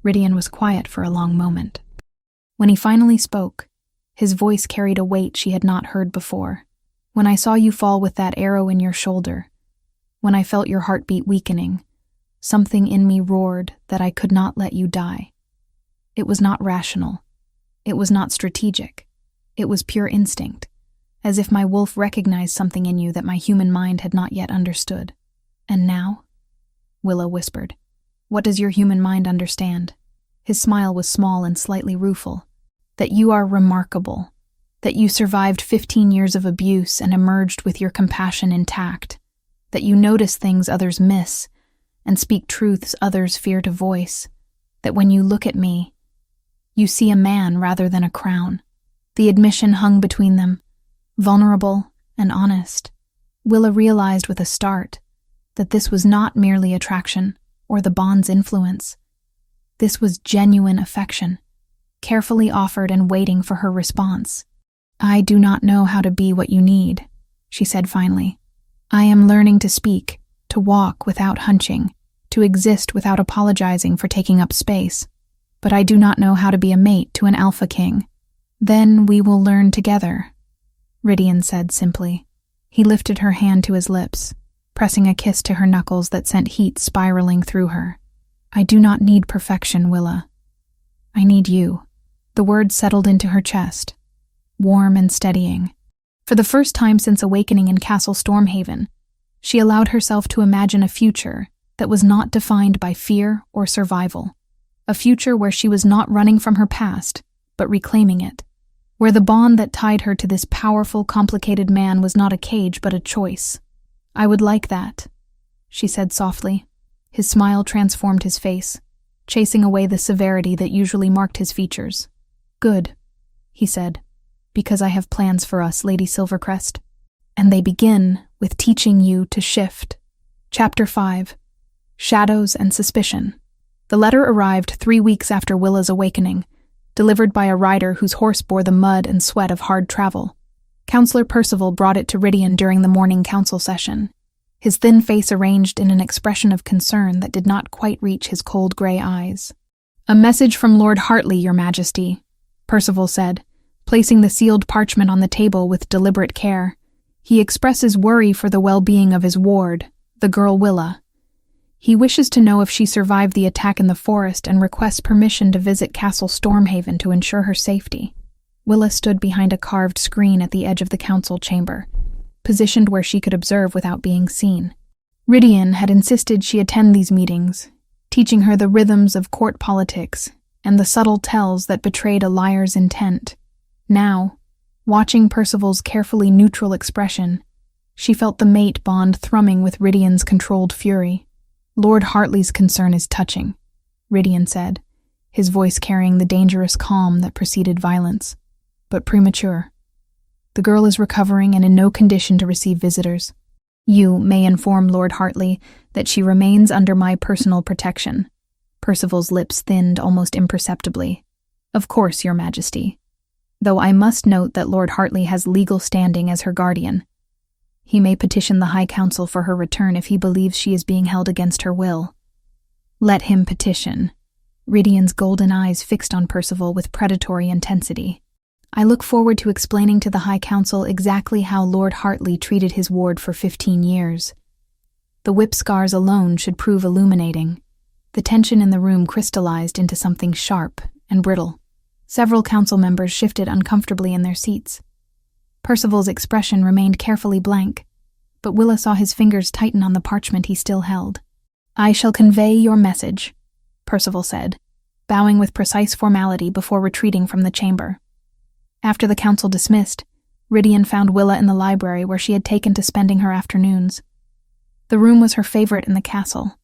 Rydian was quiet for a long moment. When he finally spoke, his voice carried a weight she had not heard before. "When I saw you fall with that arrow in your shoulder, when I felt your heartbeat weakening, something in me roared that I could not let you die. It was not rational. It was not strategic. It was pure instinct, as if my wolf recognized something in you that my human mind had not yet understood." "And now?" Willa whispered. "What does your human mind understand?" His smile was small and slightly rueful. "That you are remarkable. That you survived 15 years of abuse and emerged with your compassion intact. That you notice things others miss and speak truths others fear to voice. That when you look at me, you see a man rather than a crown." The admission hung between them, vulnerable and honest. Willa realized with a start that this was not merely attraction or the bond's influence. This was genuine affection, carefully offered and waiting for her response. "I do not know how to be what you need," she said finally. "I am learning to speak, to walk without hunching, to exist without apologizing for taking up space. But I do not know how to be a mate to an alpha king." "Then we will learn together," Rydian said simply. He lifted her hand to his lips, pressing a kiss to her knuckles that sent heat spiraling through her. "I do not need perfection, Willa. I need you." The words settled into her chest, warm and steadying. For the first time since awakening in Castle Stormhaven, she allowed herself to imagine a future that was not defined by fear or survival. A future where she was not running from her past, but reclaiming it. Where the bond that tied her to this powerful, complicated man was not a cage but a choice. "I would like that," she said softly. His smile transformed his face, chasing away the severity that usually marked his features. "Good," he said, "because I have plans for us, Lady Silvercrest. And they begin with teaching you to shift." Chapter 5. Shadows and Suspicion. The letter arrived 3 weeks after Willa's awakening, delivered by a rider whose horse bore the mud and sweat of hard travel. Counselor Percival brought it to Rydian during the morning council session, his thin face arranged in an expression of concern that did not quite reach his cold gray eyes. "A message from Lord Hartley, Your Majesty," Percival said, placing the sealed parchment on the table with deliberate care. "He expresses worry for the well-being of his ward, the girl Willa. He wishes to know if she survived the attack in the forest and requests permission to visit Castle Stormhaven to ensure her safety." Willa stood behind a carved screen at the edge of the council chamber, positioned where she could observe without being seen. Rydian had insisted she attend these meetings, teaching her the rhythms of court politics and the subtle tells that betrayed a liar's intent. Now, watching Percival's carefully neutral expression, she felt the mate bond thrumming with Rydian's controlled fury. "Lord Hartley's concern is touching," Rydian said, his voice carrying the dangerous calm that preceded violence, "but premature. The girl is recovering and in no condition to receive visitors. You may inform Lord Hartley that she remains under my personal protection." Percival's lips thinned almost imperceptibly. "Of course, Your Majesty. Though I must note that Lord Hartley has legal standing as her guardian. He may petition the High Council for her return if he believes she is being held against her will." "Let him petition." Rydian's golden eyes fixed on Percival with predatory intensity. "I look forward to explaining to the High Council exactly how Lord Hartley treated his ward for 15 years. The whip scars alone should prove illuminating." The tension in the room crystallized into something sharp and brittle. Several council members shifted uncomfortably in their seats. Percival's expression remained carefully blank, but Willa saw his fingers tighten on the parchment he still held. "I shall convey your message," Percival said, bowing with precise formality before retreating from the chamber. After the council dismissed, Rydian found Willa in the library where she had taken to spending her afternoons. The room was her favorite in the castle.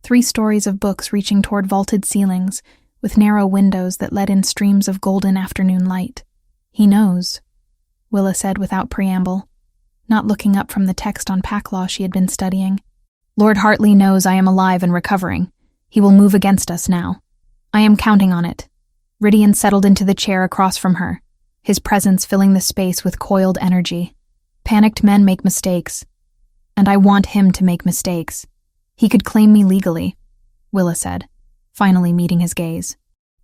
3 stories of books reaching toward vaulted ceilings, with narrow windows that let in streams of golden afternoon light. "He knows," Willa said without preamble, not looking up from the text on pack law she had been studying. "Lord Hartley knows I am alive and recovering. He will move against us now. I am counting on it." Rydian settled into the chair across from her, his presence filling the space with coiled energy. "Panicked men make mistakes, and I want him to make mistakes. He could claim me legally," Willa said, finally meeting his gaze.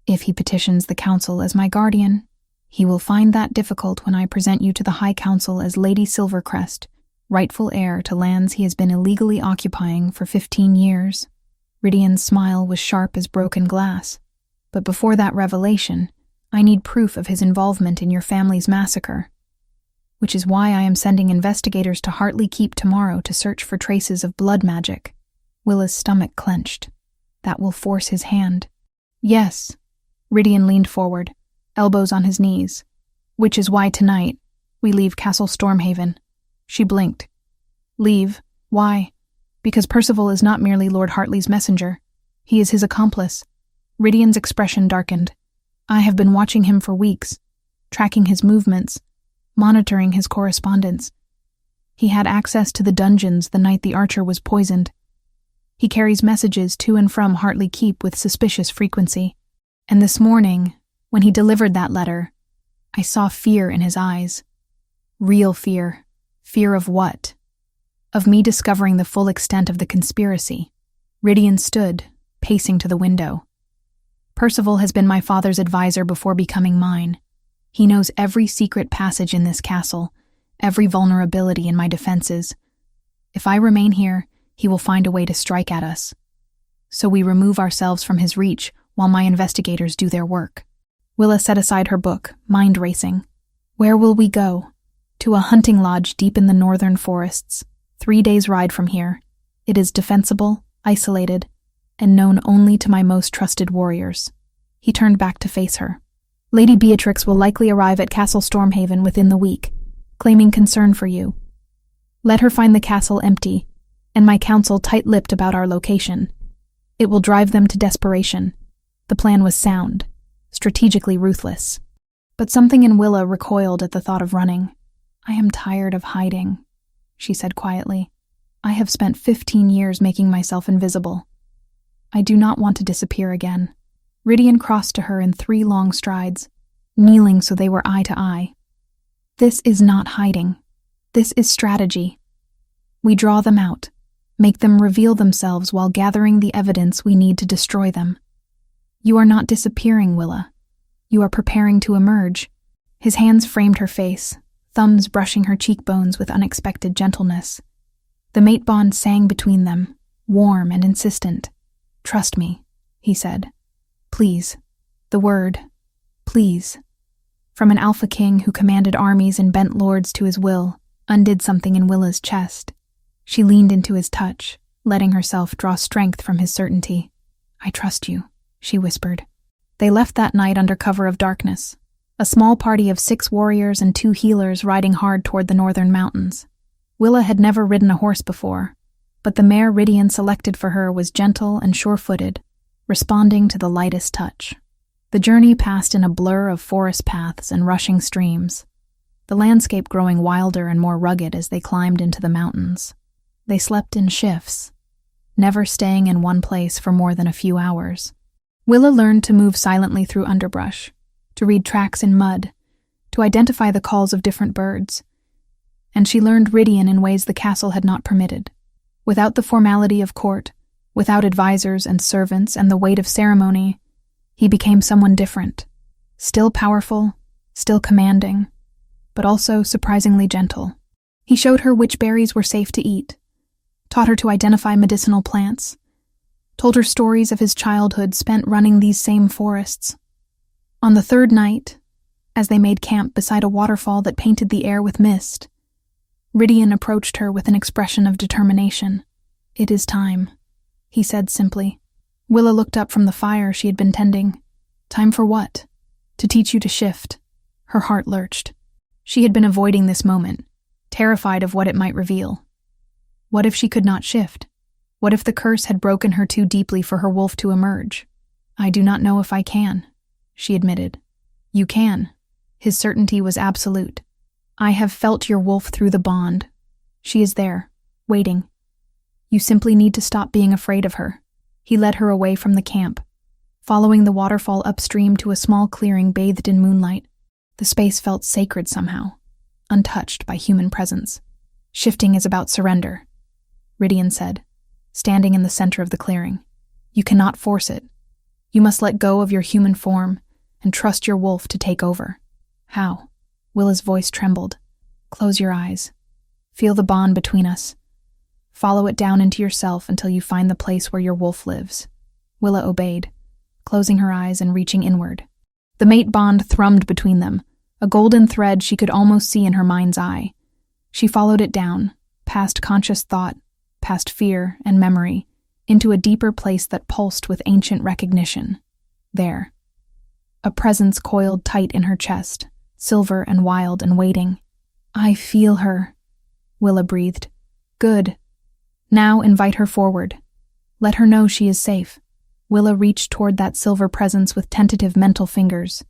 "If he petitions the council as my guardian, he will find that difficult when I present you to the High Council as Lady Silvercrest, rightful heir to lands he has been illegally occupying for 15 years. Rydian's smile was sharp as broken glass. "But before that revelation, I need proof of his involvement in your family's massacre, which is why I am sending investigators to Hartley Keep tomorrow to search for traces of blood magic." Willa's stomach clenched. "That will force his hand." "Yes." Rydian leaned forward, elbows on his knees. "Which is why tonight we leave Castle Stormhaven." She blinked. "Leave? Why?" "Because Percival is not merely Lord Hartley's messenger. He is his accomplice." Rydian's expression darkened. "I have been watching him for weeks, tracking his movements, monitoring his correspondence. He had access to the dungeons the night the archer was poisoned. He carries messages to and from Hartley Keep with suspicious frequency. And this morning, when he delivered that letter, I saw fear in his eyes. Real fear. Fear of what? Of me discovering the full extent of the conspiracy." Rydian stood, pacing to the window. "Percival has been my father's advisor before becoming mine. He knows every secret passage in this castle, every vulnerability in my defenses. If I remain here, he will find a way to strike at us. So we remove ourselves from his reach while my investigators do their work." Willa set aside her book, mind racing. "Where will we go?" "To a hunting lodge deep in the northern forests, 3 days' ride from here. It is defensible, isolated, and known only to my most trusted warriors." He turned back to face her. "Lady Beatrix will likely arrive at Castle Stormhaven within the week, claiming concern for you. Let her find the castle empty, and my council tight-lipped about our location. It will drive them to desperation." The plan was sound, strategically ruthless. But something in Willa recoiled at the thought of running. "I am tired of hiding," she said quietly. "I have spent 15 years making myself invisible. I do not want to disappear again." Rydian crossed to her in 3 long strides, kneeling so they were eye to eye. "This is not hiding. This is strategy. We draw them out, make them reveal themselves while gathering the evidence we need to destroy them. You are not disappearing, Willa. You are preparing to emerge." His hands framed her face, thumbs brushing her cheekbones with unexpected gentleness. The mate bond sang between them, warm and insistent. "Trust me," he said. "Please." The word, please. From an alpha king who commanded armies and bent lords to his will, undid something in Willa's chest. She leaned into his touch, letting herself draw strength from his certainty. "I trust you," she whispered. They left that night under cover of darkness, a small party of 6 warriors and 2 healers riding hard toward the northern mountains. Willa had never ridden a horse before, but the mare Rydian selected for her was gentle and sure-footed, responding to the lightest touch. The journey passed in a blur of forest paths and rushing streams, the landscape growing wilder and more rugged as they climbed into the mountains. They slept in shifts, never staying in one place for more than a few hours. Willa learned to move silently through underbrush, to read tracks in mud, to identify the calls of different birds, and she learned Rydian in ways the castle had not permitted. Without the formality of court, without advisors and servants and the weight of ceremony, he became someone different, still powerful, still commanding, but also surprisingly gentle. He showed her which berries were safe to eat, taught her to identify medicinal plants, told her stories of his childhood spent running these same forests. On the 3rd night, as they made camp beside a waterfall that painted the air with mist, Rydian approached her with an expression of determination. "It is time," he said simply. Willa looked up from the fire she had been tending. "Time for what?" "To teach you to shift." Her heart lurched. She had been avoiding this moment, terrified of what it might reveal. What if she could not shift? What if the curse had broken her too deeply for her wolf to emerge? "I do not know if I can," she admitted. "You can." His certainty was absolute. "I have felt your wolf through the bond. She is there, waiting. You simply need to stop being afraid of her." He led her away from the camp, following the waterfall upstream to a small clearing bathed in moonlight. The space felt sacred somehow, untouched by human presence. "Shifting is about surrender," Rydian said, standing in the center of the clearing. "You cannot force it. You must let go of your human form and trust your wolf to take over." "How?" Willa's voice trembled. "Close your eyes. Feel the bond between us. Follow it down into yourself until you find the place where your wolf lives." Willa obeyed, closing her eyes and reaching inward. The mate bond thrummed between them, a golden thread she could almost see in her mind's eye. She followed it down, past conscious thought, past fear and memory, into a deeper place that pulsed with ancient recognition. There. A presence coiled tight in her chest, silver and wild and waiting. "I feel her," Willa breathed. "Good. Now invite her forward. Let her know she is safe." Willa reached toward that silver presence with tentative mental fingers.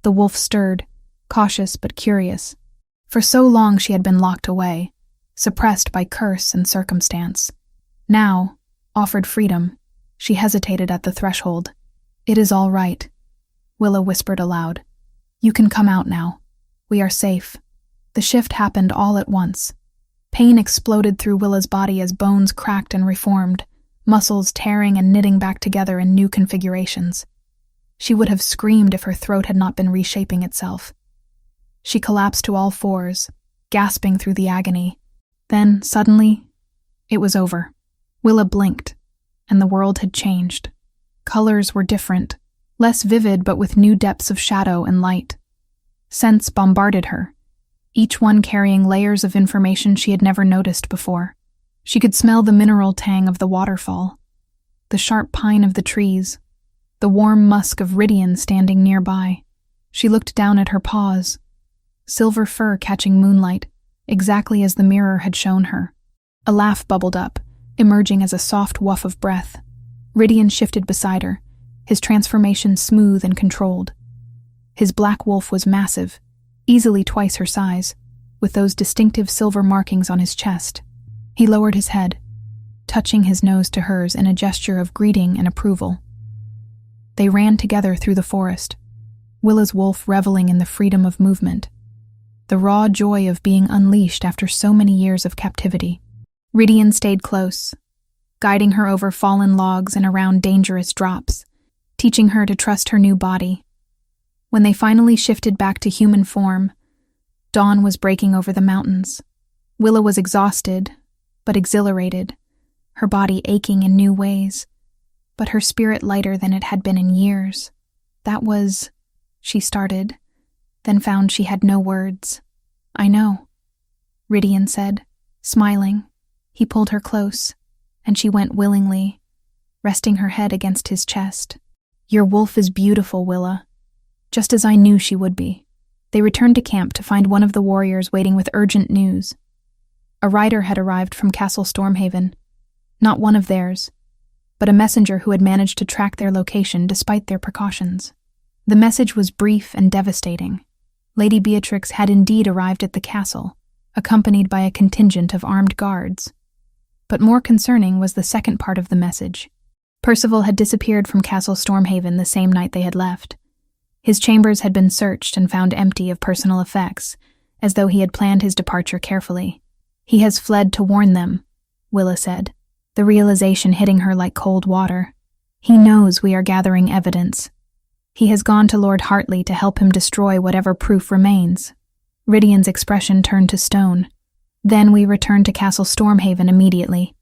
The wolf stirred, cautious but curious. For so long she had been locked away, suppressed by curse and circumstance. Now, offered freedom, she hesitated at the threshold. "It is all right," Willa whispered aloud. "You can come out now. We are safe." The shift happened all at once. Pain exploded through Willa's body as bones cracked and reformed, muscles tearing and knitting back together in new configurations. She would have screamed if her throat had not been reshaping itself. She collapsed to all fours, gasping through the agony. Then, suddenly, it was over. Willa blinked, and the world had changed. Colors were different, less vivid but with new depths of shadow and light. Scents bombarded her, each one carrying layers of information she had never noticed before. She could smell the mineral tang of the waterfall, the sharp pine of the trees, the warm musk of Rydian standing nearby. She looked down at her paws, silver fur catching moonlight, exactly as the mirror had shown her. A laugh bubbled up, emerging as a soft woof of breath. Rydian shifted beside her, his transformation smooth and controlled. His black wolf was massive, easily twice her size, with those distinctive silver markings on his chest. He lowered his head, touching his nose to hers in a gesture of greeting and approval. They ran together through the forest, Willa's wolf reveling in the freedom of movement, the raw joy of being unleashed after so many years of captivity. Rydian stayed close, guiding her over fallen logs and around dangerous drops, teaching her to trust her new body. When they finally shifted back to human form, dawn was breaking over the mountains. Willa was exhausted, but exhilarated, her body aching in new ways, but her spirit lighter than it had been in years. "That was," she started, then found she had no words. "I know." Rydian said, smiling. He pulled her close, and she went willingly, resting her head against his chest. Your wolf is beautiful, Willa. Just as I knew she would be. They returned to camp to find one of the warriors waiting with urgent news. A rider had arrived from Castle Stormhaven. Not one of theirs, but a messenger who had managed to track their location despite their precautions. The message was brief and devastating. Lady Beatrix had indeed arrived at the castle, accompanied by a contingent of armed guards. But more concerning was the second part of the message. Percival had disappeared from Castle Stormhaven the same night they had left. His chambers had been searched and found empty of personal effects, as though he had planned his departure carefully. He has fled to warn them, Willa said, the realization hitting her like cold water. He knows we are gathering evidence. He has gone to Lord Hartley to help him destroy whatever proof remains. Rydian's expression turned to stone. Then we return to Castle Stormhaven immediately.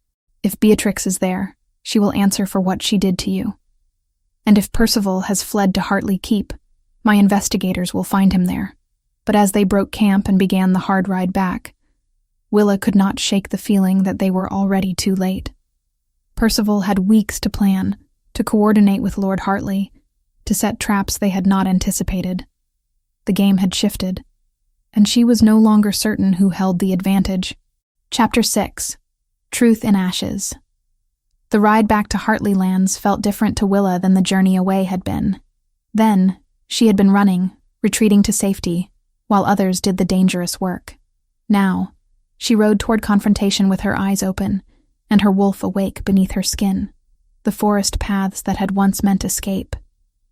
If Beatrix is there, she will answer for what she did to you. And if Percival has fled to Hartley Keep, my investigators will find him there. But as they broke camp and began the hard ride back, Willa could not shake the feeling that they were already too late. Percival had weeks to plan, to coordinate with Lord Hartley, to set traps they had not anticipated. The game had shifted, and she was no longer certain who held the advantage. Chapter 6. Truth in Ashes. The ride back to Hartley Lands felt different to Willa than the journey away had been. Then, she had been running, retreating to safety, while others did the dangerous work. Now, she rode toward confrontation with her eyes open, and her wolf awake beneath her skin. The forest paths that had once meant escape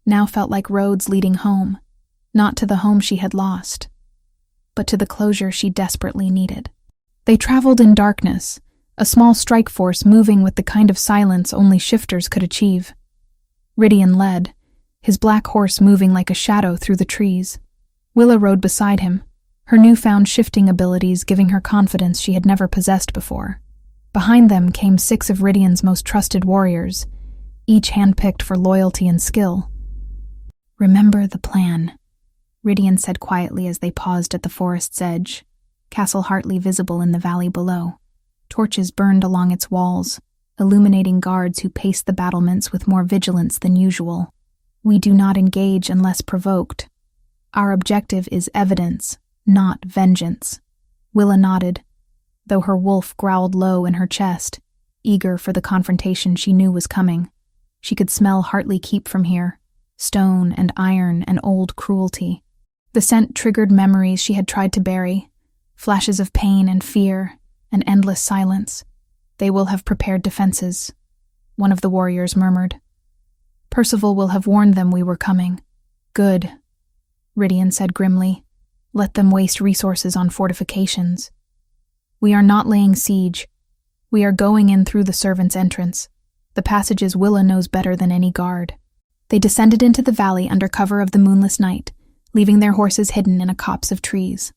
now felt like roads leading home, not to the home she had lost, but to the closure she desperately needed. They traveled in darkness, a small strike force moving with the kind of silence only shifters could achieve. Rydian led, his black horse moving like a shadow through the trees. Willa rode beside him, her newfound shifting abilities giving her confidence she had never possessed before. Behind them came 6 of Rydian's most trusted warriors, each handpicked for loyalty and skill. Remember the plan, Rydian said quietly as they paused at the forest's edge, Castle Hartley visible in the valley below. Torches burned along its walls, illuminating guards who paced the battlements with more vigilance than usual. We do not engage unless provoked. Our objective is evidence, not vengeance. Willa nodded, though her wolf growled low in her chest, eager for the confrontation she knew was coming. She could smell Hartley Keep from here, stone and iron and old cruelty. The scent triggered memories she had tried to bury, flashes of pain and fear, and endless silence. They will have prepared defenses, one of the warriors murmured. Percival will have warned them we were coming. Good, Rydian said grimly. Let them waste resources on fortifications. We are not laying siege. We are going in through the servants' entrance. The passages Willa knows better than any guard. They descended into the valley under cover of the moonless night, leaving their horses hidden in a copse of trees.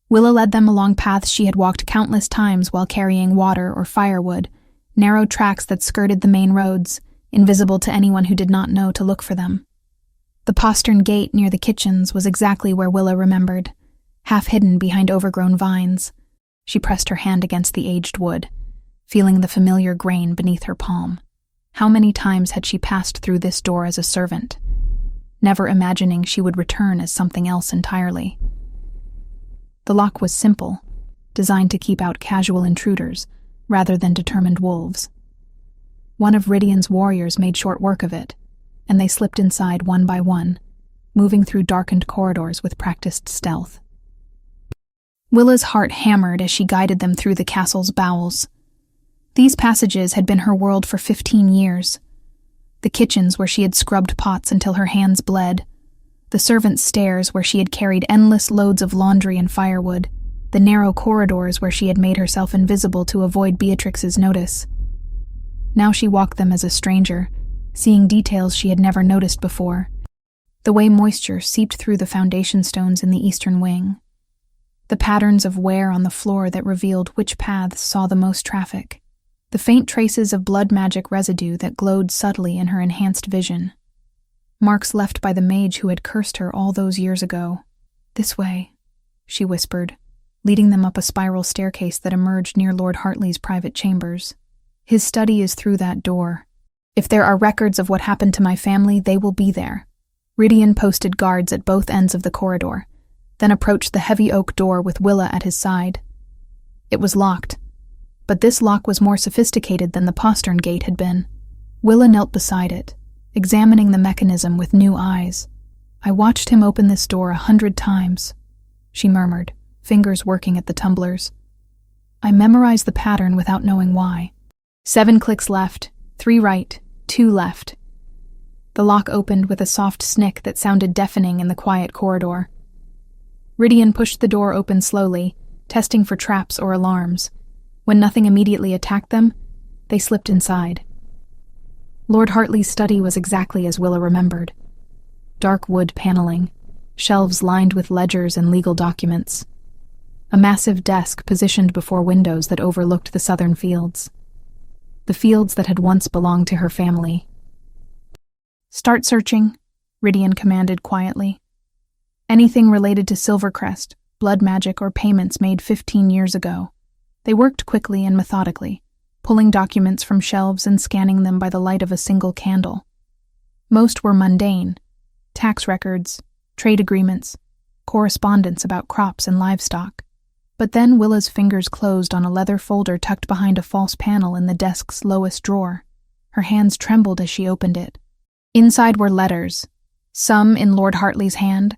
Willa led them along paths she had walked countless times while carrying water or firewood, narrow tracks that skirted the main roads, invisible to anyone who did not know to look for them. The postern gate near the kitchens was exactly where Willa remembered, half hidden behind overgrown vines. She pressed her hand against the aged wood, feeling the familiar grain beneath her palm. How many times had she passed through this door as a servant, never imagining she would return as something else entirely. The lock was simple, designed to keep out casual intruders rather than determined wolves. One of Rydian's warriors made short work of it, and they slipped inside one by one, moving through darkened corridors with practiced stealth. Willa's heart hammered as she guided them through the castle's bowels. These passages had been her world for 15 years. The kitchens where she had scrubbed pots until her hands bled, the servants' stairs where she had carried endless loads of laundry and firewood, the narrow corridors where she had made herself invisible to avoid Beatrix's notice. Now she walked them as a stranger, seeing details she had never noticed before. The way moisture seeped through the foundation stones in the eastern wing. The patterns of wear on the floor that revealed which paths saw the most traffic. The faint traces of blood magic residue that glowed subtly in her enhanced vision. Marks left by the mage who had cursed her all those years ago. This way, she whispered, leading them up a spiral staircase that emerged near Lord Hartley's private chambers. His study is through that door. If there are records of what happened to my family, they will be there. Ridian posted guards at both ends of the corridor, then approached the heavy oak door with Willa at his side. It was locked, but this lock was more sophisticated than the postern gate had been. Willa knelt beside it, examining the mechanism with new eyes. "I watched him open this door 100 times, she murmured, fingers working at the tumblers. "I memorized the pattern without knowing why. 7 clicks left, 3 right, 2 left." The lock opened with a soft snick that sounded deafening in the quiet corridor. Ridian pushed the door open slowly, testing for traps or alarms. When nothing immediately attacked them, they slipped inside. Lord Hartley's study was exactly as Willa remembered. Dark wood paneling, shelves lined with ledgers and legal documents. A massive desk positioned before windows that overlooked the southern fields. The fields that had once belonged to her family. "Start searching," Ridian commanded quietly. "Anything related to Silvercrest, blood magic, or payments made 15 years ago." They worked quickly and methodically, pulling documents from shelves and scanning them by the light of a single candle. Most were mundane: tax records, trade agreements, correspondence about crops and livestock. But then Willa's fingers closed on a leather folder tucked behind a false panel in the desk's lowest drawer. Her hands trembled as she opened it. Inside were letters, some in Lord Hartley's hand,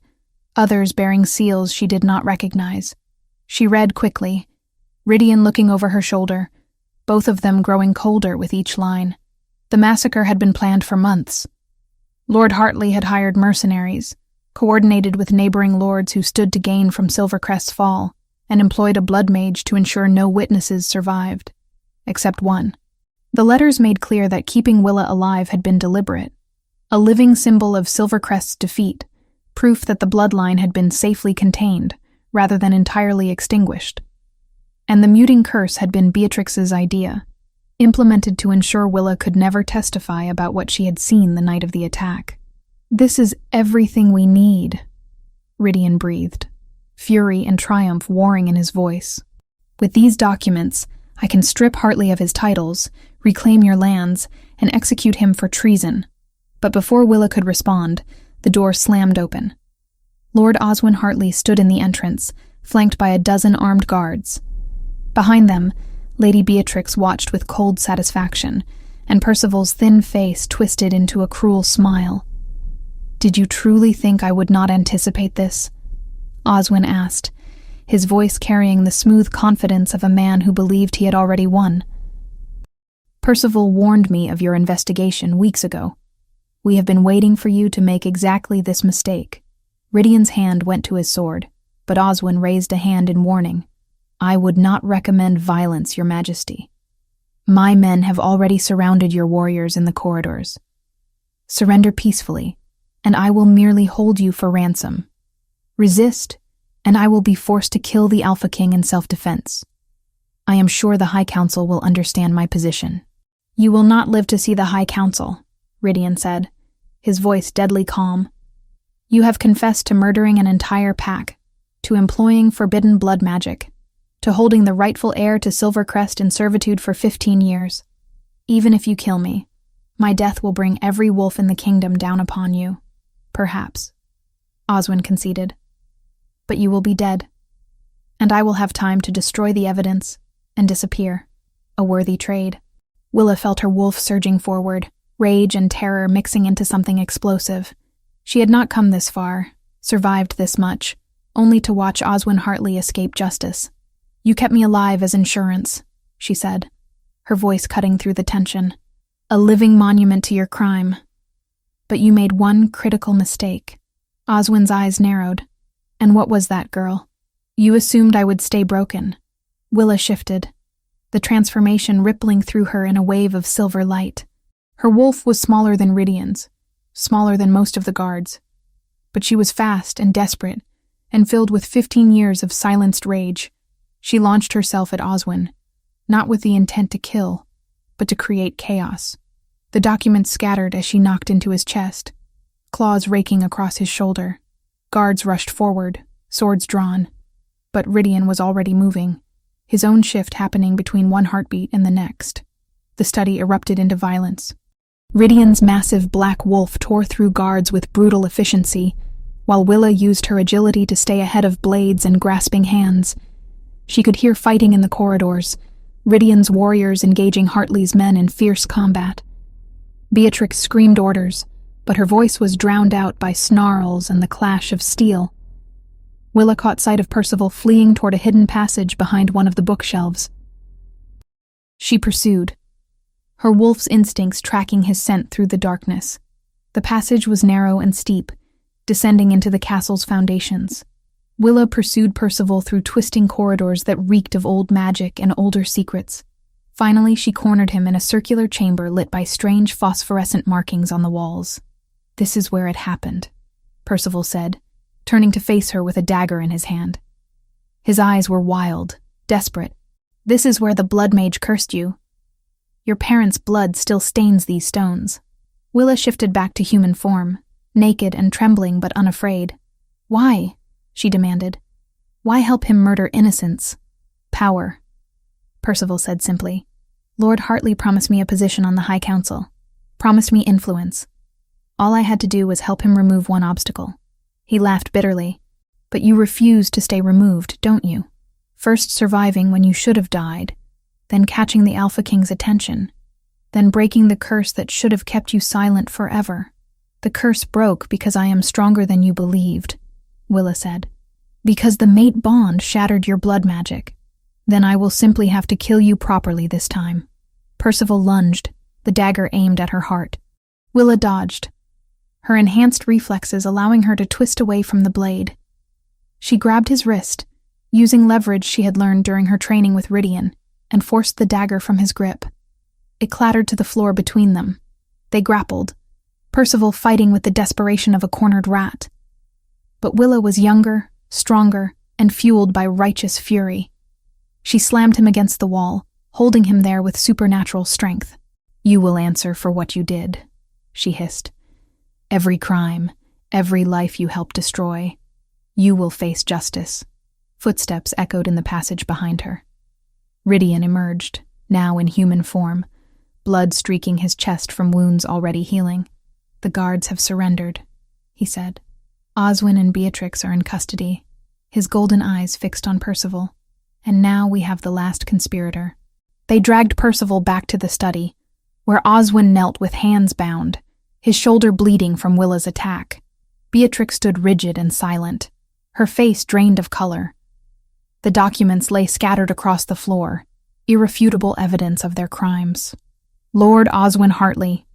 others bearing seals she did not recognize. She read quickly, Ridian looking over her shoulder, both of them growing colder with each line. The massacre had been planned for months. Lord Hartley had hired mercenaries, coordinated with neighboring lords who stood to gain from Silvercrest's fall, and employed a blood mage to ensure no witnesses survived, except one. The letters made clear that keeping Willa alive had been deliberate, a living symbol of Silvercrest's defeat, proof that the bloodline had been safely contained, rather than entirely extinguished. And the muting curse had been Beatrix's idea, implemented to ensure Willa could never testify about what she had seen the night of the attack. "This is everything we need," Ridian breathed, fury and triumph warring in his voice. "With these documents, I can strip Hartley of his titles, reclaim your lands, and execute him for treason." But before Willa could respond, the door slammed open. Lord Oswin Hartley stood in the entrance, flanked by a dozen armed guards. Behind them, Lady Beatrix watched with cold satisfaction, and Percival's thin face twisted into a cruel smile. "Did you truly think I would not anticipate this?" Oswin asked, his voice carrying the smooth confidence of a man who believed he had already won. "Percival warned me of your investigation weeks ago. We have been waiting for you to make exactly this mistake." Ridian's hand went to his sword, but Oswin raised a hand in warning. "I would not recommend violence, Your Majesty. My men have already surrounded your warriors in the corridors. Surrender peacefully, and I will merely hold you for ransom. Resist, and I will be forced to kill the Alpha King in self-defense. I am sure the High Council will understand my position." "You will not live to see the High Council," Ridian said, his voice deadly calm. "You have confessed to murdering an entire pack, to employing forbidden blood magic, to holding the rightful heir to Silvercrest in servitude for 15 years. Even if you kill me, my death will bring every wolf in the kingdom down upon you. Perhaps," Oswin conceded. "But you will be dead, and I will have time to destroy the evidence and disappear. A worthy trade." Willa felt her wolf surging forward, rage and terror mixing into something explosive. She had not come this far, survived this much, only to watch Oswin Hartley escape justice. "You kept me alive as insurance," she said, her voice cutting through the tension. "A living monument to your crime. But you made one critical mistake." Oswin's eyes narrowed. "And what was that, girl?" "You assumed I would stay broken." Willa shifted, the transformation rippling through her in a wave of silver light. Her wolf was smaller than Ridian's, smaller than most of the guards. But she was fast and desperate, and filled with 15 years of silenced rage. She launched herself at Oswin, not with the intent to kill, but to create chaos. The documents scattered as she knocked into his chest, claws raking across his shoulder. Guards rushed forward, swords drawn. but Rydian was already moving, his own shift happening between one heartbeat and the next. The study erupted into violence. Rydian's massive black wolf tore through guards with brutal efficiency, while Willa used her agility to stay ahead of blades and grasping hands. She could hear fighting in the corridors, Rydian's warriors engaging Hartley's men in fierce combat. Beatrix screamed orders, but her voice was drowned out by snarls and the clash of steel. Willa caught sight of Percival fleeing toward a hidden passage behind one of the bookshelves. She pursued, her wolf's instincts tracking his scent through the darkness. The passage was narrow and steep, descending into the castle's foundations. Willa pursued Percival through twisting corridors that reeked of old magic and older secrets. Finally, she cornered him in a circular chamber lit by strange phosphorescent markings on the walls. "This is where it happened," Percival said, turning to face her with a dagger in his hand. His eyes were wild, desperate. "This is where the blood mage cursed you. Your parents' blood still stains these stones." Willa shifted back to human form, naked and trembling but unafraid. "Why?" she demanded. "Why help him murder innocents?" "Power," Percival said simply. "Lord Hartley promised me a position on the High Council, promised me influence. All I had to do was help him remove one obstacle." He laughed bitterly. "But you refuse to stay removed, don't you? First surviving when you should have died, then catching the Alpha King's attention, then breaking the curse that should have kept you silent forever. The curse broke because I am stronger than you believed," Willa said. "Because the mate bond shattered your blood magic. Then I will simply have to kill you properly this time." Percival lunged, the dagger aimed at her heart. Willa dodged, her enhanced reflexes allowing her to twist away from the blade. She grabbed his wrist, using leverage she had learned during her training with Rydian, and forced the dagger from his grip. It clattered to the floor between them. They grappled, Percival fighting with the desperation of a cornered rat. But Willa was younger, stronger, and fueled by righteous fury. She slammed him against the wall, holding him there with supernatural strength. "You will answer for what you did," she hissed. "Every crime, every life you helped destroy. You will face justice." Footsteps echoed in the passage behind her. Rydian emerged, now in human form, blood streaking his chest from wounds already healing. "The guards have surrendered," he said. "Oswin and Beatrix are in custody," his golden eyes fixed on Percival. "And now we have the last conspirator." They dragged Percival back to the study, where Oswin knelt with hands bound, his shoulder bleeding from Willa's attack. Beatrix stood rigid and silent, her face drained of color. The documents lay scattered across the floor, irrefutable evidence of their crimes. "Lord Oswin Hartley,"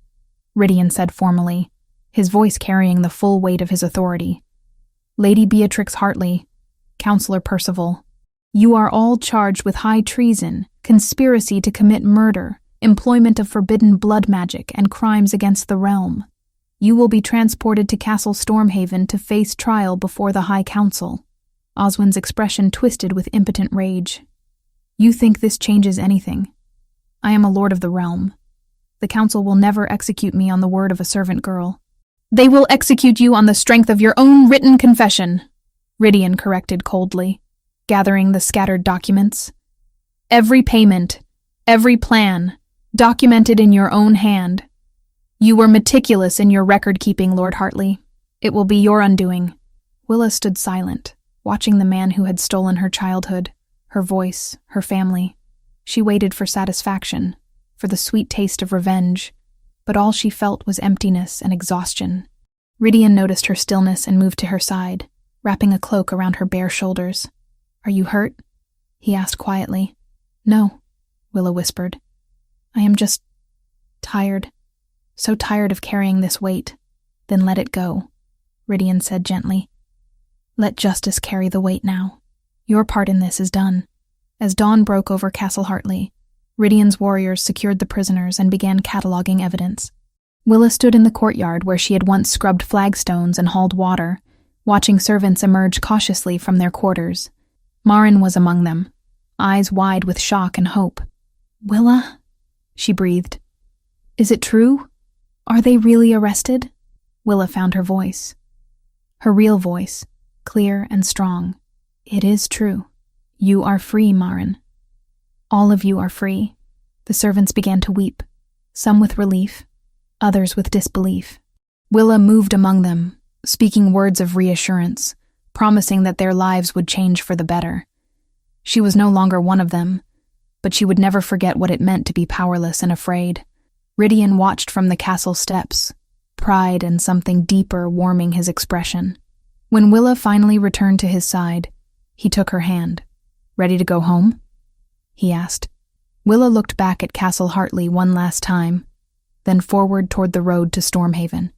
Rydian said formally, his voice carrying the full weight of his authority. "Lady Beatrix Hartley, Counselor Percival, you are all charged with high treason, conspiracy to commit murder, employment of forbidden blood magic, and crimes against the realm. You will be transported to Castle Stormhaven to face trial before the High Council." Oswin's expression twisted with impotent rage. "You think this changes anything? I am a lord of the realm. The council will never execute me on the word of a servant girl." "They will execute you on the strength of your own written confession," Rydian corrected coldly, gathering the scattered documents. "Every payment, every plan, documented in your own hand. You were meticulous in your record-keeping, Lord Hartley. It will be your undoing." Willa stood silent, watching the man who had stolen her childhood, her voice, her family. She waited for satisfaction, for the sweet taste of revenge, but all she felt was emptiness and exhaustion. Rydian noticed her stillness and moved to her side, wrapping a cloak around her bare shoulders. "Are you hurt?" he asked quietly. "No," Willa whispered. "I am just tired. So tired of carrying this weight." "Then let it go," Rydian said gently. "Let justice carry the weight now. Your part in this is done." As dawn broke over Castle Hartley, Rydian's warriors secured the prisoners and began cataloging evidence. Willa stood in the courtyard where she had once scrubbed flagstones and hauled water, watching servants emerge cautiously from their quarters. Marin was among them, eyes wide with shock and hope. "Willa?" she breathed. "Is it true? Are they really arrested?" Willa found her voice. Her real voice, clear and strong. "It is true. You are free, Marin. All of you are free." The servants began to weep, some with relief, others with disbelief. Willa moved among them, speaking words of reassurance, promising that their lives would change for the better. She was no longer one of them, but she would never forget what it meant to be powerless and afraid. Rydian watched from the castle steps, pride and something deeper warming his expression. When Willa finally returned to his side, he took her hand. "Ready to go home?" he asked. Willa looked back at Castle Hartley one last time, then forward toward the road to Stormhaven.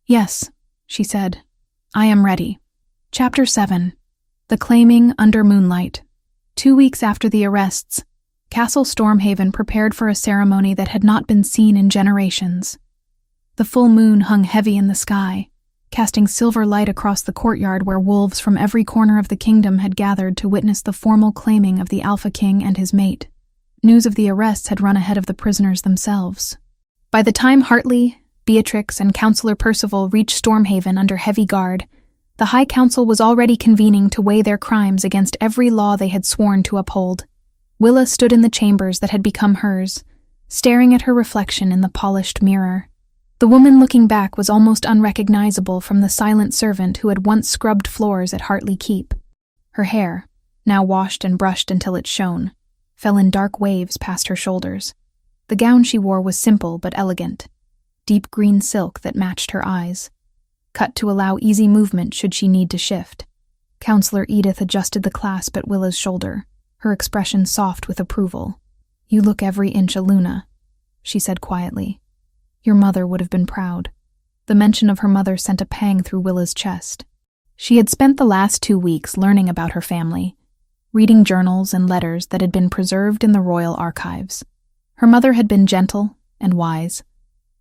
"Yes," she said. "I am ready." Chapter 7. The Claiming Under Moonlight. 2 weeks after the arrests, Castle Stormhaven prepared for a ceremony that had not been seen in generations. The full moon hung heavy in the sky, casting silver light across the courtyard where wolves from every corner of the kingdom had gathered to witness the formal claiming of the Alpha King and his mate. News of the arrests had run ahead of the prisoners themselves. By the time Hartley, Beatrix, and Councillor Percival reached Stormhaven under heavy guard, the High Council was already convening to weigh their crimes against every law they had sworn to uphold. Willa stood in the chambers that had become hers, staring at her reflection in the polished mirror. The woman looking back was almost unrecognizable from the silent servant who had once scrubbed floors at Hartley Keep. Her hair, now washed and brushed until it shone, fell in dark waves past her shoulders. The gown she wore was simple but elegant, deep green silk that matched her eyes, cut to allow easy movement should she need to shift. Counselor Edith adjusted the clasp at Willa's shoulder, her expression soft with approval. "You look every inch a Luna," she said quietly. "Your mother would have been proud." The mention of her mother sent a pang through Willa's chest. She had spent the last 2 weeks learning about her family, reading journals and letters that had been preserved in the royal archives. Her mother had been gentle and wise,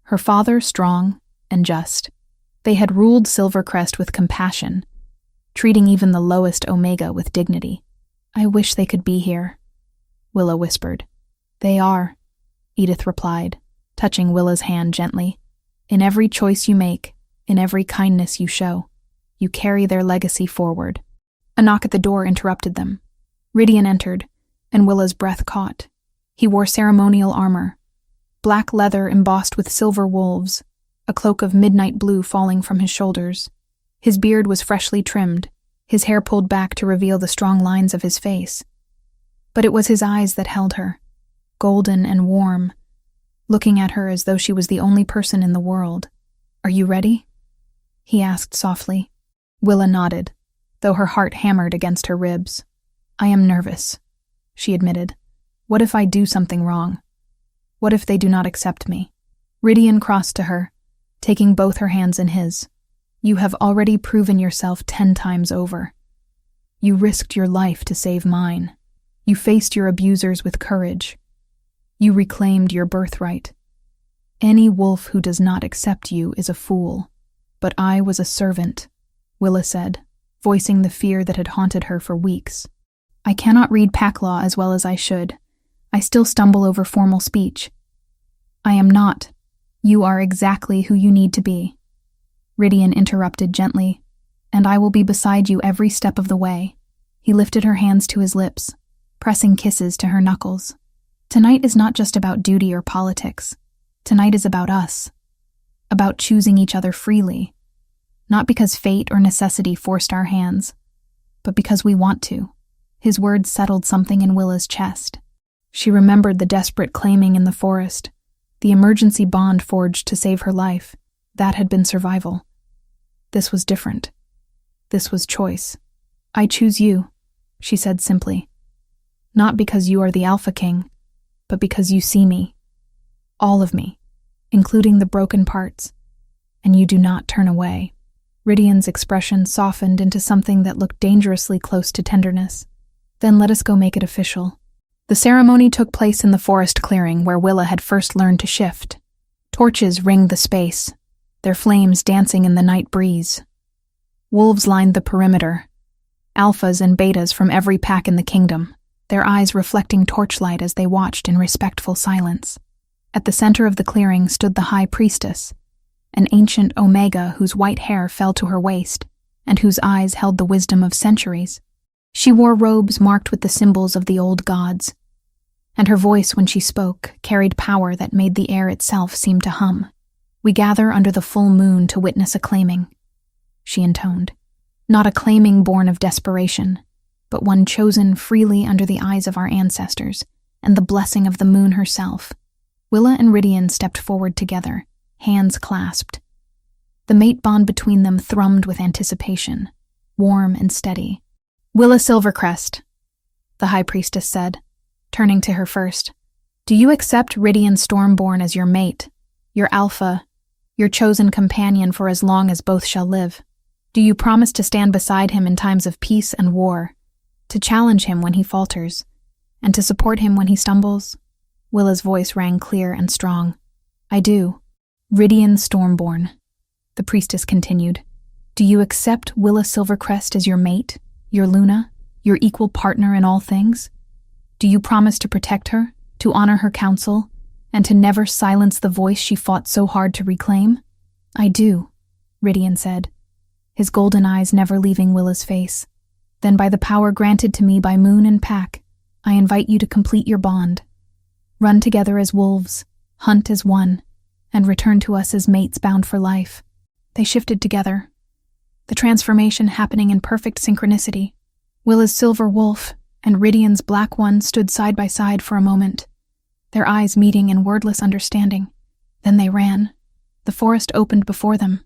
her father strong and just. They had ruled Silvercrest with compassion, treating even the lowest Omega with dignity. "I wish they could be here," Willa whispered. "They are," Edith replied, touching Willa's hand gently. "In every choice you make, in every kindness you show, you carry their legacy forward." A knock at the door interrupted them. Rydian entered, and Willa's breath caught. He wore ceremonial armor, black leather embossed with silver wolves, a cloak of midnight blue falling from his shoulders. His beard was freshly trimmed, his hair pulled back to reveal the strong lines of his face. But it was his eyes that held her, golden and warm, looking at her as though she was the only person in the world. "Are you ready?" he asked softly. Willa nodded, though her heart hammered against her ribs. "I am nervous," she admitted. "What if I do something wrong? What if they do not accept me?" Rydian crossed to her, taking both her hands in his. "You have already proven yourself 10 times over. You risked your life to save mine. You faced your abusers with courage. You reclaimed your birthright. Any wolf who does not accept you is a fool. But I was a servant," Willa said, voicing the fear that had haunted her for weeks. "I cannot read pack law as well as I should. I still stumble over formal speech. I am not. You are exactly who you need to be." Rydian interrupted gently. "And I will be beside you every step of the way." He lifted her hands to his lips, pressing kisses to her knuckles. "Tonight is not just about duty or politics. Tonight is about us. About choosing each other freely. Not because fate or necessity forced our hands, but because we want to." His words settled something in Willa's chest. She remembered the desperate claiming in the forest, the emergency bond forged to save her life. That had been survival. This was different. This was choice. "I choose you," she said simply. "Not because you are the Alpha King, but because you see me. All of me, including the broken parts, and you do not turn away." Rydian's expression softened into something that looked dangerously close to tenderness. "Then let us go make it official." The ceremony took place in the forest clearing where Willa had first learned to shift. Torches ringed the space, their flames dancing in the night breeze. Wolves lined the perimeter, alphas and betas from every pack in the kingdom, their eyes reflecting torchlight as they watched in respectful silence. At the center of the clearing stood the High Priestess, an ancient Omega whose white hair fell to her waist and whose eyes held the wisdom of centuries. She wore robes marked with the symbols of the old gods, and her voice when she spoke carried power that made the air itself seem to hum. "We gather under the full moon to witness a claiming," she intoned. "Not a claiming born of desperation, but one chosen freely under the eyes of our ancestors and the blessing of the moon herself." Willa and Rydian stepped forward together, hands clasped. The mate bond between them thrummed with anticipation, warm and steady. "Willa Silvercrest," the High Priestess said, turning to her first, "do you accept Rydian Stormborn as your mate, your alpha, your chosen companion for as long as both shall live? Do you promise to stand beside him in times of peace and war, to challenge him when he falters, and to support him when he stumbles?" Willa's voice rang clear and strong. "I do. Rydian Stormborn," the priestess continued. "Do you accept Willa Silvercrest as your mate, your Luna, your equal partner in all things? Do you promise to protect her, to honor her counsel, and to never silence the voice she fought so hard to reclaim?" "I do," Rydian said, his golden eyes never leaving Willa's face. "Then by the power granted to me by Moon and Pack, I invite you to complete your bond. Run together as wolves, hunt as one, and return to us as mates bound for life." They shifted together, the transformation happening in perfect synchronicity. Willa's silver wolf and Rydian's black one stood side by side for a moment, their eyes meeting in wordless understanding. Then they ran. The forest opened before them,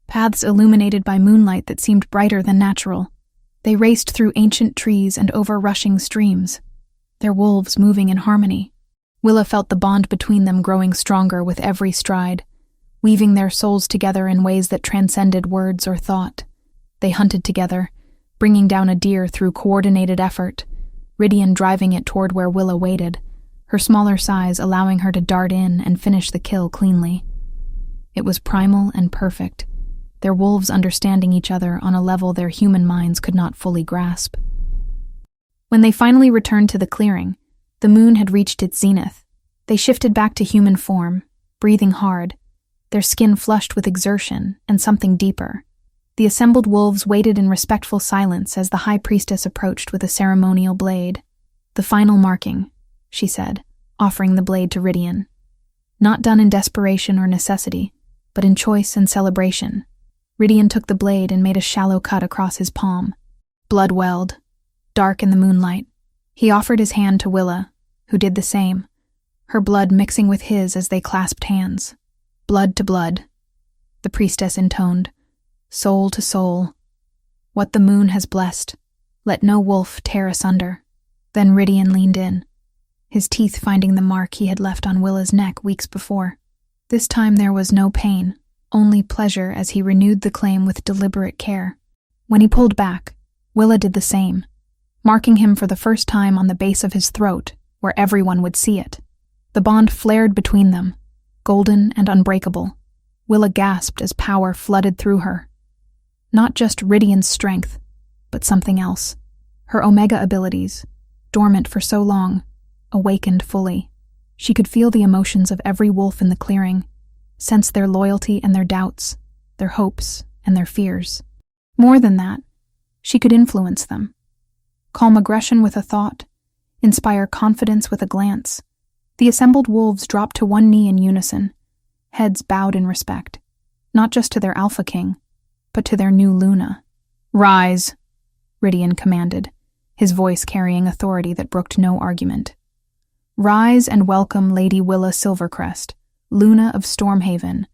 paths illuminated by moonlight that seemed brighter than natural. They raced through ancient trees and over rushing streams, their wolves moving in harmony. Willa felt the bond between them growing stronger with every stride, weaving their souls together in ways that transcended words or thought. They hunted together, bringing down a deer through coordinated effort, Rydian driving it toward where Willa waited, her smaller size allowing her to dart in and finish the kill cleanly. It was primal and perfect, their wolves understanding each other on a level their human minds could not fully grasp. When they finally returned to the clearing, the moon had reached its zenith. They shifted back to human form, breathing hard, their skin flushed with exertion and something deeper. The assembled wolves waited in respectful silence as the High Priestess approached with a ceremonial blade. "The final marking," she said, offering the blade to Rydian. "Not done in desperation or necessity, but in choice and celebration." Rydian took the blade and made a shallow cut across his palm. Blood welled, dark in the moonlight. He offered his hand to Willa, who did the same, her blood mixing with his as they clasped hands. "Blood to blood," the priestess intoned, "soul to soul. What the moon has blessed, let no wolf tear asunder." Then Rydian leaned in, his teeth finding the mark he had left on Willa's neck weeks before. This time there was no pain, only pleasure as he renewed the claim with deliberate care. When he pulled back, Willa did the same, marking him for the first time on the base of his throat, where everyone would see it. The bond flared between them, golden and unbreakable. Willa gasped as power flooded through her. Not just Rydian's strength, but something else. Her Omega abilities, dormant for so long, awakened fully. She could feel the emotions of every wolf in the clearing, sense their loyalty and their doubts, their hopes and their fears. More than that, she could influence them. Calm aggression with a thought, inspire confidence with a glance. The assembled wolves dropped to one knee in unison, heads bowed in respect, not just to their alpha king, but to their new Luna. "Rise," Rydian commanded, his voice carrying authority that brooked no argument. "Rise and welcome Lady Willa Silvercrest, Luna of Stormhaven,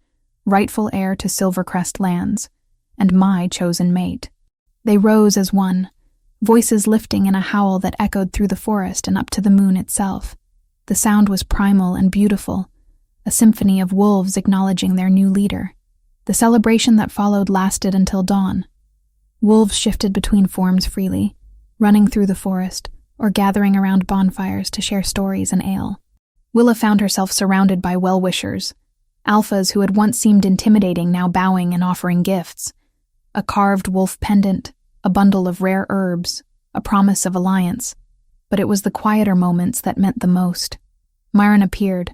rightful heir to Silvercrest lands, and my chosen mate." They rose as one, voices lifting in a howl that echoed through the forest and up to the moon itself. The sound was primal and beautiful, a symphony of wolves acknowledging their new leader. The celebration that followed lasted until dawn. Wolves shifted between forms freely, running through the forest or gathering around bonfires to share stories and ale. Willa found herself surrounded by well-wishers, alphas who had once seemed intimidating now bowing and offering gifts. A carved wolf pendant, a bundle of rare herbs, a promise of alliance. But it was the quieter moments that meant the most. Myron appeared,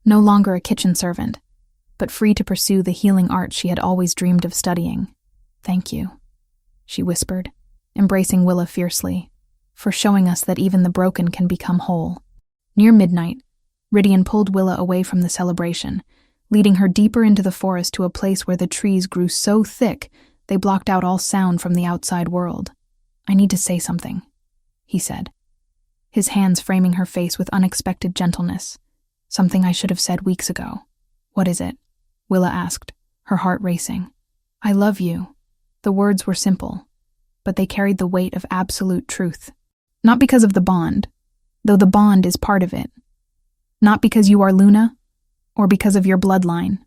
no longer a kitchen servant, but free to pursue the healing art she had always dreamed of studying. "Thank you," she whispered, embracing Willa fiercely, for showing us that even the broken can become whole. Near midnight, Rydian pulled Willa away from the celebration, leading her deeper into the forest to a place where the trees grew so thick they blocked out all sound from the outside world. "I need to say something," he said, his hands framing her face with unexpected gentleness. "Something I should have said weeks ago." "What is it?" Willa asked, her heart racing. "I love you." The words were simple, but they carried the weight of absolute truth. Not because of the bond, though the bond is part of it. Not because you are Luna, or because of your bloodline.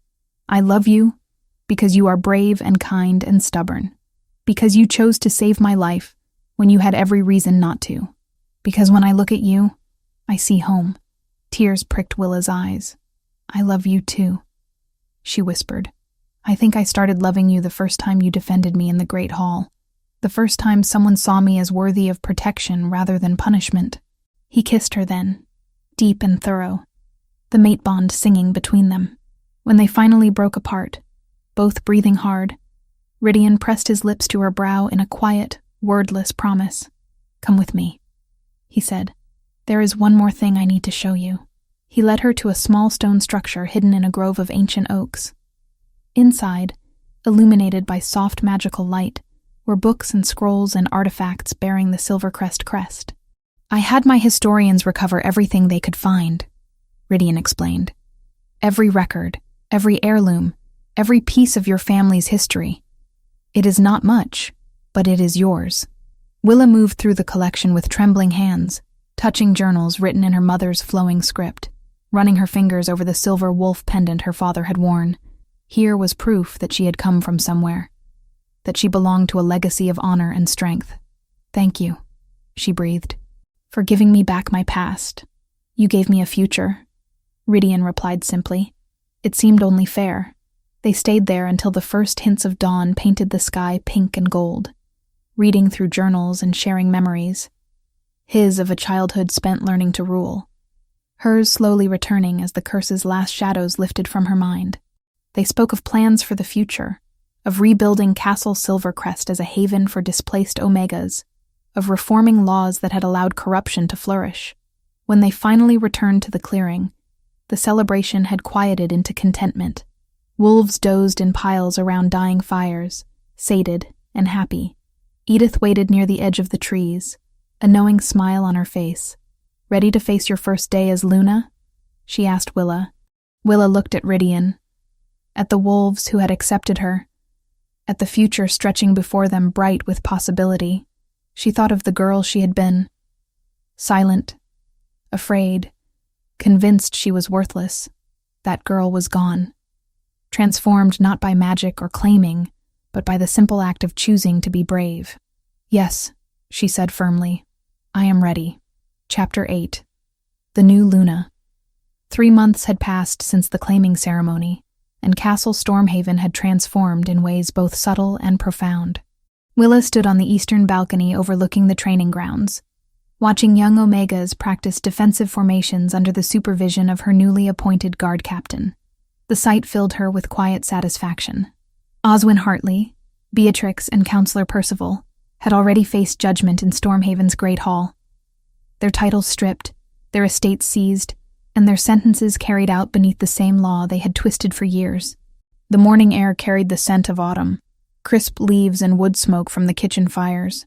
I love you because you are brave and kind and stubborn. Because you chose to save my life when you had every reason not to. Because when I look at you, I see home. Tears pricked Willa's eyes. "I love you too," she whispered. "I think I started loving you the first time you defended me in the Great Hall. The first time someone saw me as worthy of protection rather than punishment." He kissed her then, deep and thorough, the mate bond singing between them. When they finally broke apart, both breathing hard, Rydian pressed his lips to her brow in a quiet, wordless promise. "Come with me," he said. "There is one more thing I need to show you." He led her to a small stone structure hidden in a grove of ancient oaks. Inside, illuminated by soft magical light, were books and scrolls and artifacts bearing the Silvercrest crest. "I had my historians recover everything they could find," Rydian explained. "Every record, every heirloom, every piece of your family's history. It is not much, but it is yours." Willa moved through the collection with trembling hands, touching journals written in her mother's flowing script, running her fingers over the silver wolf pendant her father had worn. Here was proof that she had come from somewhere, that she belonged to a legacy of honor and strength. "Thank you," she breathed, "for giving me back my past. You gave me a future," Rydian replied simply. It seemed only fair. They stayed there until the first hints of dawn painted the sky pink and gold, reading through journals and sharing memories. His of a childhood spent learning to rule. Hers slowly returning as the curse's last shadows lifted from her mind. They spoke of plans for the future, of rebuilding Castle Silvercrest as a haven for displaced Omegas, of reforming laws that had allowed corruption to flourish. When they finally returned to the clearing, the celebration had quieted into contentment. Wolves dozed in piles around dying fires, sated and happy. Edith waited near the edge of the trees, a knowing smile on her face. "Ready to face your first day as Luna?" she asked Willa. Willa looked at Rydian, at the wolves who had accepted her, at the future stretching before them bright with possibility. She thought of the girl she had been, silent, afraid, convinced she was worthless. That girl was gone, transformed not by magic or claiming, but by the simple act of choosing to be brave. "Yes," she said firmly, "I am ready." Chapter 8. The New Luna. 3 months had passed since the claiming ceremony, and Castle Stormhaven had transformed in ways both subtle and profound. Willa stood on the eastern balcony overlooking the training grounds, watching young Omegas practice defensive formations under the supervision of her newly appointed guard captain. The sight filled her with quiet satisfaction. Oswin Hartley, Beatrix, and Counselor Percival had already faced judgment in Stormhaven's Great Hall. Their titles stripped, their estates seized, and their sentences carried out beneath the same law they had twisted for years. The morning air carried the scent of autumn, crisp leaves and wood smoke from the kitchen fires.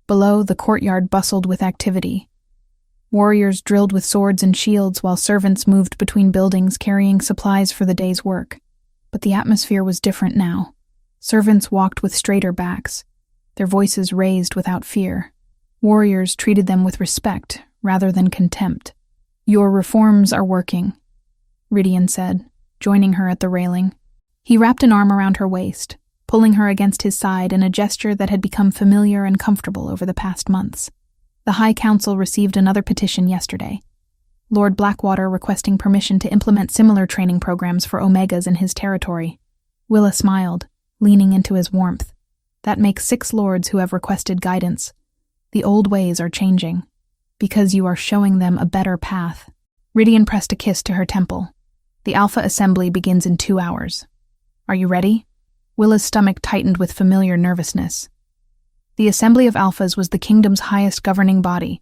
Below, the courtyard bustled with activity. Warriors drilled with swords and shields while servants moved between buildings carrying supplies for the day's work. But the atmosphere was different now. Servants walked with straighter backs, their voices raised without fear. Warriors treated them with respect rather than contempt. "Your reforms are working," Rydian said, joining her at the railing. He wrapped an arm around her waist, pulling her against his side in a gesture that had become familiar and comfortable over the past months. The High Council received another petition yesterday, Lord Blackwater requesting permission to implement similar training programs for Omegas in his territory. Willa smiled, leaning into his warmth. "That makes 6 lords who have requested guidance. The old ways are changing, because you are showing them a better path." Rydian pressed a kiss to her temple. "The Alpha Assembly begins in 2 hours. Are you ready?" Willa's stomach tightened with familiar nervousness. The Assembly of Alphas was the kingdom's highest governing body,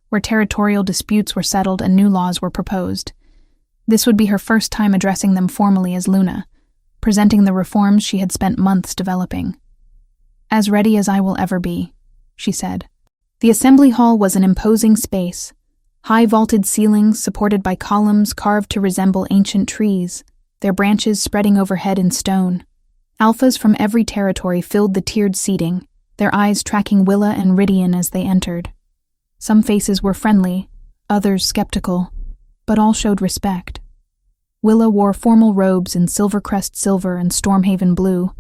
where territorial disputes were settled and new laws were proposed. This would be her first time addressing them formally as Luna, presenting the reforms she had spent months developing. "As ready as I will ever be," she said. The assembly hall was an imposing space, high vaulted ceilings supported by columns carved to resemble ancient trees, their branches spreading overhead in stone. Alphas from every territory filled the tiered seating, their eyes tracking Willa and Rydian as they entered. Some faces were friendly, others skeptical, but all showed respect. Willa wore formal robes in Silvercrest silver and Stormhaven blue,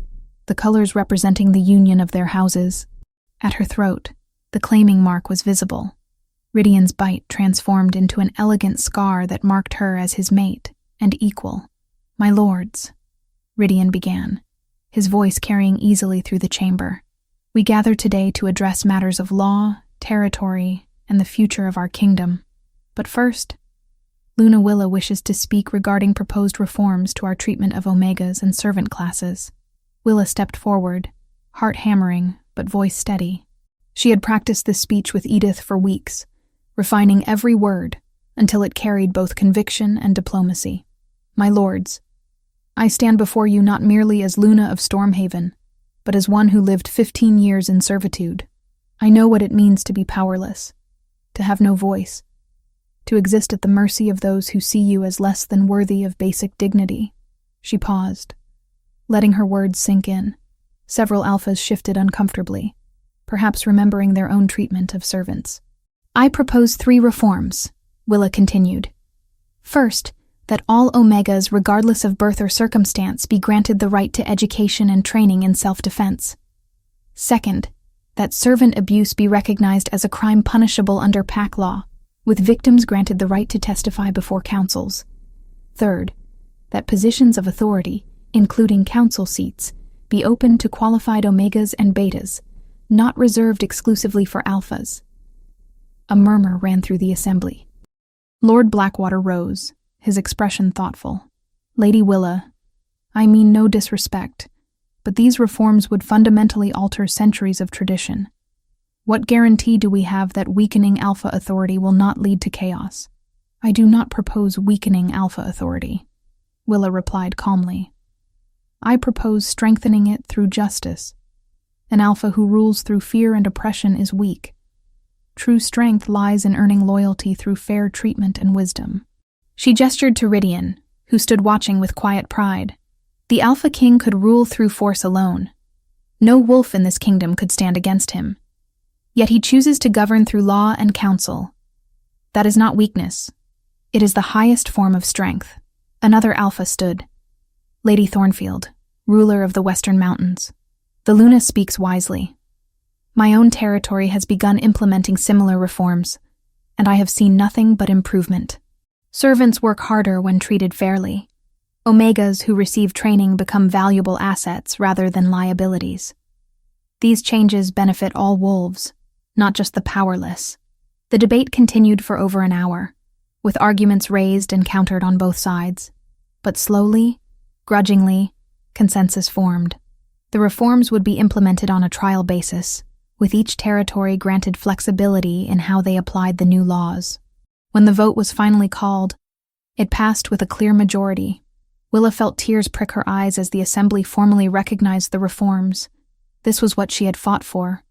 the colors representing the union of their houses. At her throat, the claiming mark was visible. Rydian's bite transformed into an elegant scar that marked her as his mate and equal. "My lords," Rydian began, his voice carrying easily through the chamber. "We gather today to address matters of law, territory, and the future of our kingdom. But first, Luna Willa wishes to speak regarding proposed reforms to our treatment of Omegas and servant classes." Willa stepped forward, heart hammering, but voice steady. She had practiced this speech with Edith for weeks, refining every word until it carried both conviction and diplomacy. "My lords, I stand before you not merely as Luna of Stormhaven, but as one who lived 15 years in servitude. I know what it means to be powerless, to have no voice, to exist at the mercy of those who see you as less than worthy of basic dignity." She paused, letting her words sink in. Several alphas shifted uncomfortably, perhaps remembering their own treatment of servants. "I propose 3 reforms," Willa continued. "First, that all Omegas, regardless of birth or circumstance, be granted the right to education and training in self-defense. Second, that servant abuse be recognized as a crime punishable under pack law, with victims granted the right to testify before councils. Third, that positions of authority, including council seats, be open to qualified Omegas and Betas, not reserved exclusively for Alphas." A murmur ran through the assembly. Lord Blackwater rose, his expression thoughtful. "Lady Willa, I mean no disrespect, but these reforms would fundamentally alter centuries of tradition. What guarantee do we have that weakening Alpha authority will not lead to chaos?" "I do not propose weakening Alpha authority," Willa replied calmly. "I propose strengthening it through justice. An Alpha who rules through fear and oppression is weak. True strength lies in earning loyalty through fair treatment and wisdom." She gestured to Rydian, who stood watching with quiet pride. The Alpha King could rule through force alone. No wolf in this kingdom could stand against him. Yet he chooses to govern through law and counsel. That is not weakness. It is the highest form of strength. Another Alpha stood. "Lady Thornfield, ruler of the Western Mountains. The Luna speaks wisely. My own territory has begun implementing similar reforms, and I have seen nothing but improvement. Servants work harder when treated fairly. Omegas who receive training become valuable assets rather than liabilities. These changes benefit all wolves, not just the powerless." The debate continued for over an hour, with arguments raised and countered on both sides. But slowly, grudgingly, consensus formed. The reforms would be implemented on a trial basis, with each territory granted flexibility in how they applied the new laws. When the vote was finally called, it passed with a clear majority. Willa felt tears prick her eyes as the assembly formally recognized the reforms. This was what she had fought for,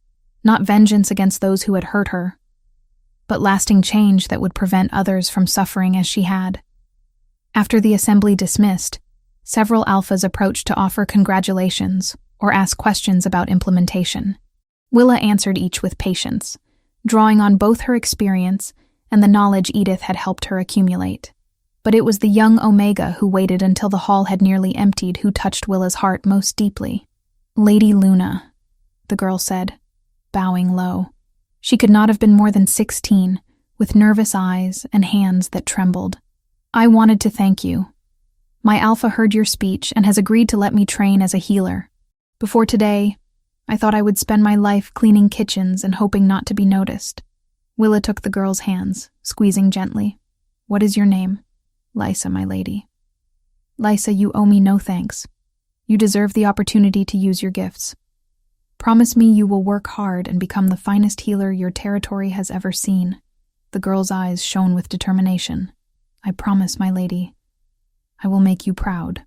not vengeance against those who had hurt her, but lasting change that would prevent others from suffering as she had. After the assembly dismissed, several Alphas approached to offer congratulations or ask questions about implementation. Willa answered each with patience, drawing on both her experience and the knowledge Edith had helped her accumulate. But it was the young Omega who waited until the hall had nearly emptied who touched Willa's heart most deeply. "Lady Luna," the girl said, bowing low. She could not have been more than 16, with nervous eyes and hands that trembled. "I wanted to thank you. My Alpha heard your speech and has agreed to let me train as a healer. Before today, I thought I would spend my life cleaning kitchens and hoping not to be noticed." Willa took the girl's hands, squeezing gently. "What is your name?" "Lysa, my lady." "Lysa, you owe me no thanks. You deserve the opportunity to use your gifts." Promise me you will work hard and become the finest healer your territory has ever seen." The girl's eyes shone with determination. "I promise, my lady. I will make you proud."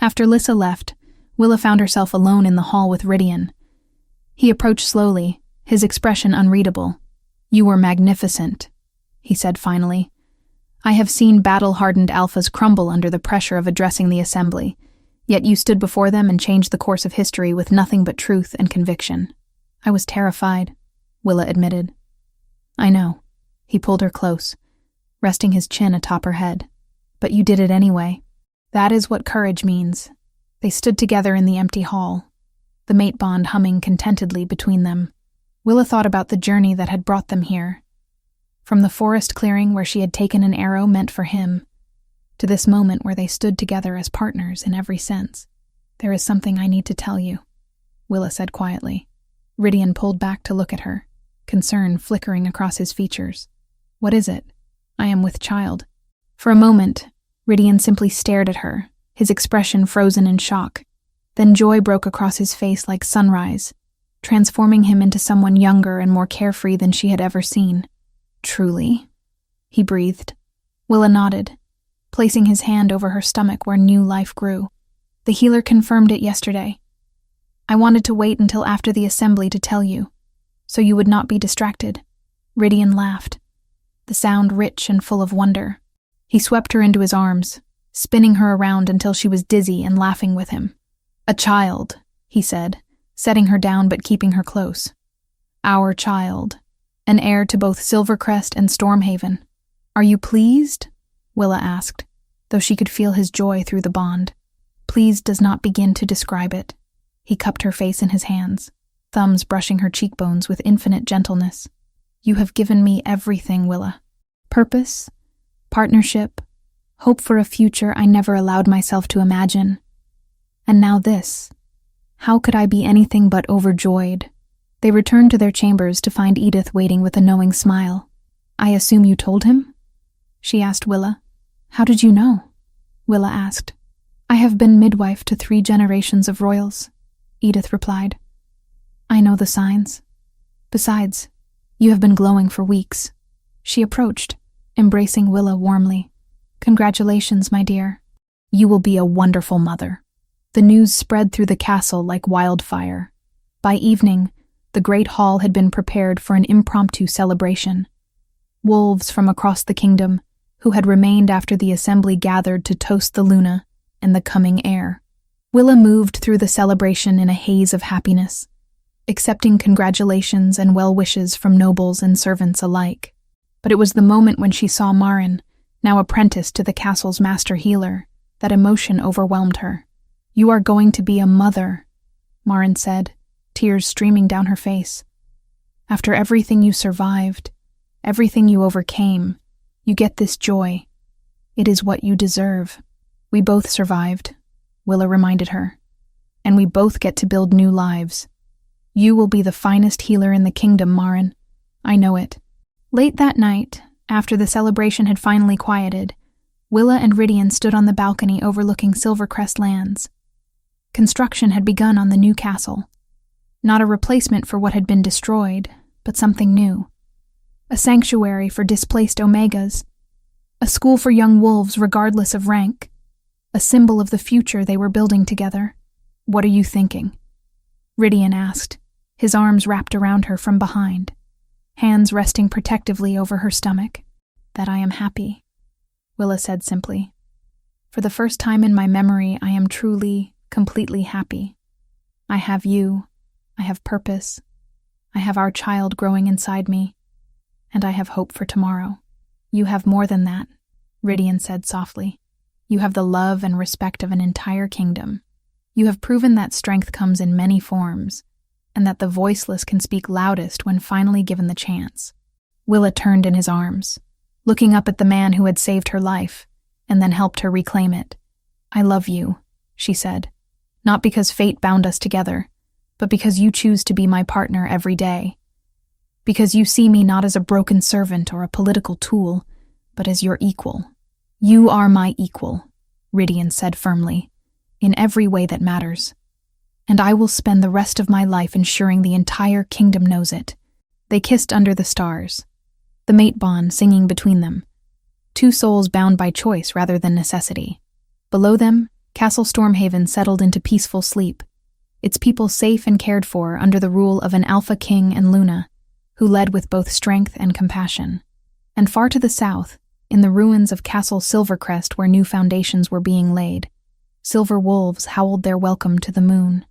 After Lissa left, Willa found herself alone in the hall with Rydian. He approached slowly, his expression unreadable. "You were magnificent," he said finally. "I have seen battle-hardened alphas crumble under the pressure of addressing the assembly, yet you stood before them and changed the course of history with nothing but truth and conviction." "I was terrified," Willa admitted. "I know." He pulled her close, resting his chin atop her head. "But you did it anyway. That is what courage means." They stood together in the empty hall, the mate bond humming contentedly between them. Willa thought about the journey that had brought them here. From the forest clearing where she had taken an arrow meant for him, to this moment where they stood together as partners in every sense. "There is something I need to tell you," Willa said quietly. Rydian pulled back to look at her, concern flickering across his features. "What is it?" "I am with child." For a moment, Rydian simply stared at her, his expression frozen in shock. Then joy broke across his face like sunrise, transforming him into someone younger and more carefree than she had ever seen. "Truly?" he breathed. Willa nodded, placing his hand over her stomach where new life grew. "The healer confirmed it yesterday. I wanted to wait until after the assembly to tell you, so you would not be distracted." Rydian laughed, the sound rich and full of wonder. He swept her into his arms, spinning her around until she was dizzy and laughing with him. "A child," he said, setting her down but keeping her close. "Our child, an heir to both Silvercrest and Stormhaven. Are you pleased?" Willa asked, though she could feel his joy through the bond. "Pleased does not begin to describe it." He cupped her face in his hands, thumbs brushing her cheekbones with infinite gentleness. "You have given me everything, Willa. Purpose, partnership, hope for a future I never allowed myself to imagine. And now this. How could I be anything but overjoyed?" They returned to their chambers to find Edith waiting with a knowing smile. "I assume you told him?" she asked Willa. "How did you know?" Willa asked. "I have been midwife to 3 generations of royals," Edith replied. "I know the signs. Besides, you have been glowing for weeks." She approached, embracing Willa warmly. "Congratulations, my dear. You will be a wonderful mother." The news spread through the castle like wildfire. By evening, the great hall had been prepared for an impromptu celebration. Wolves from across the kingdom, who had remained after the assembly gathered to toast the Luna and the coming heir. Willa moved through the celebration in a haze of happiness, accepting congratulations and well wishes from nobles and servants alike. But it was the moment when she saw Marin, now apprenticed to the castle's master healer, that emotion overwhelmed her. "You are going to be a mother," Marin said, tears streaming down her face. "After everything you survived, everything you overcame, you get this joy. It is what you deserve." "We both survived," Willa reminded her, "and we both get to build new lives. You will be the finest healer in the kingdom, Marin. I know it." Late that night, after the celebration had finally quieted, Willa and Rydian stood on the balcony overlooking Silvercrest lands. Construction had begun on the new castle. Not a replacement for what had been destroyed, but something new. A sanctuary for displaced Omegas. A school for young wolves regardless of rank. A symbol of the future they were building together. "What are you thinking?" Rydian asked, his arms wrapped around her from behind, hands resting protectively over her stomach. "That I am happy," Willa said simply. "For the first time in my memory, I am truly, completely happy. I have you, I have purpose, I have our child growing inside me, and I have hope for tomorrow." "You have more than that," Rydian said softly. "You have the love and respect of an entire kingdom. You have proven that strength comes in many forms, and that the voiceless can speak loudest when finally given the chance." Willa turned in his arms, looking up at the man who had saved her life, and then helped her reclaim it. "I love you," she said, "not because fate bound us together, but because you choose to be my partner every day. Because you see me not as a broken servant or a political tool, but as your equal." "You are my equal," Rydian said firmly, "in every way that matters. and I will spend the rest of my life ensuring the entire kingdom knows it." They kissed under the stars, the mate bond singing between them, two souls bound by choice rather than necessity. Below them, Castle Stormhaven settled into peaceful sleep, its people safe and cared for under the rule of an alpha king and Luna, who led with both strength and compassion. And far to the south, in the ruins of Castle Silvercrest where new foundations were being laid, silver wolves howled their welcome to the moon.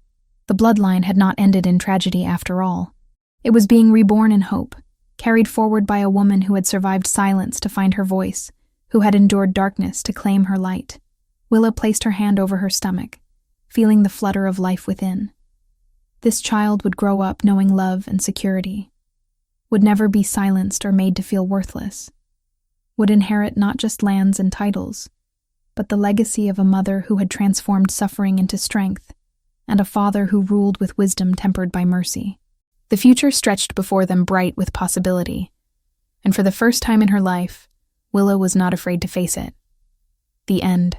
The bloodline had not ended in tragedy after all. It was being reborn in hope, carried forward by a woman who had survived silence to find her voice, who had endured darkness to claim her light. Willa placed her hand over her stomach, feeling the flutter of life within. This child would grow up knowing love and security, would never be silenced or made to feel worthless, would inherit not just lands and titles, but the legacy of a mother who had transformed suffering into strength, and a father who ruled with wisdom tempered by mercy. The future stretched before them bright with possibility, and for the first time in her life, Willa was not afraid to face it. The end.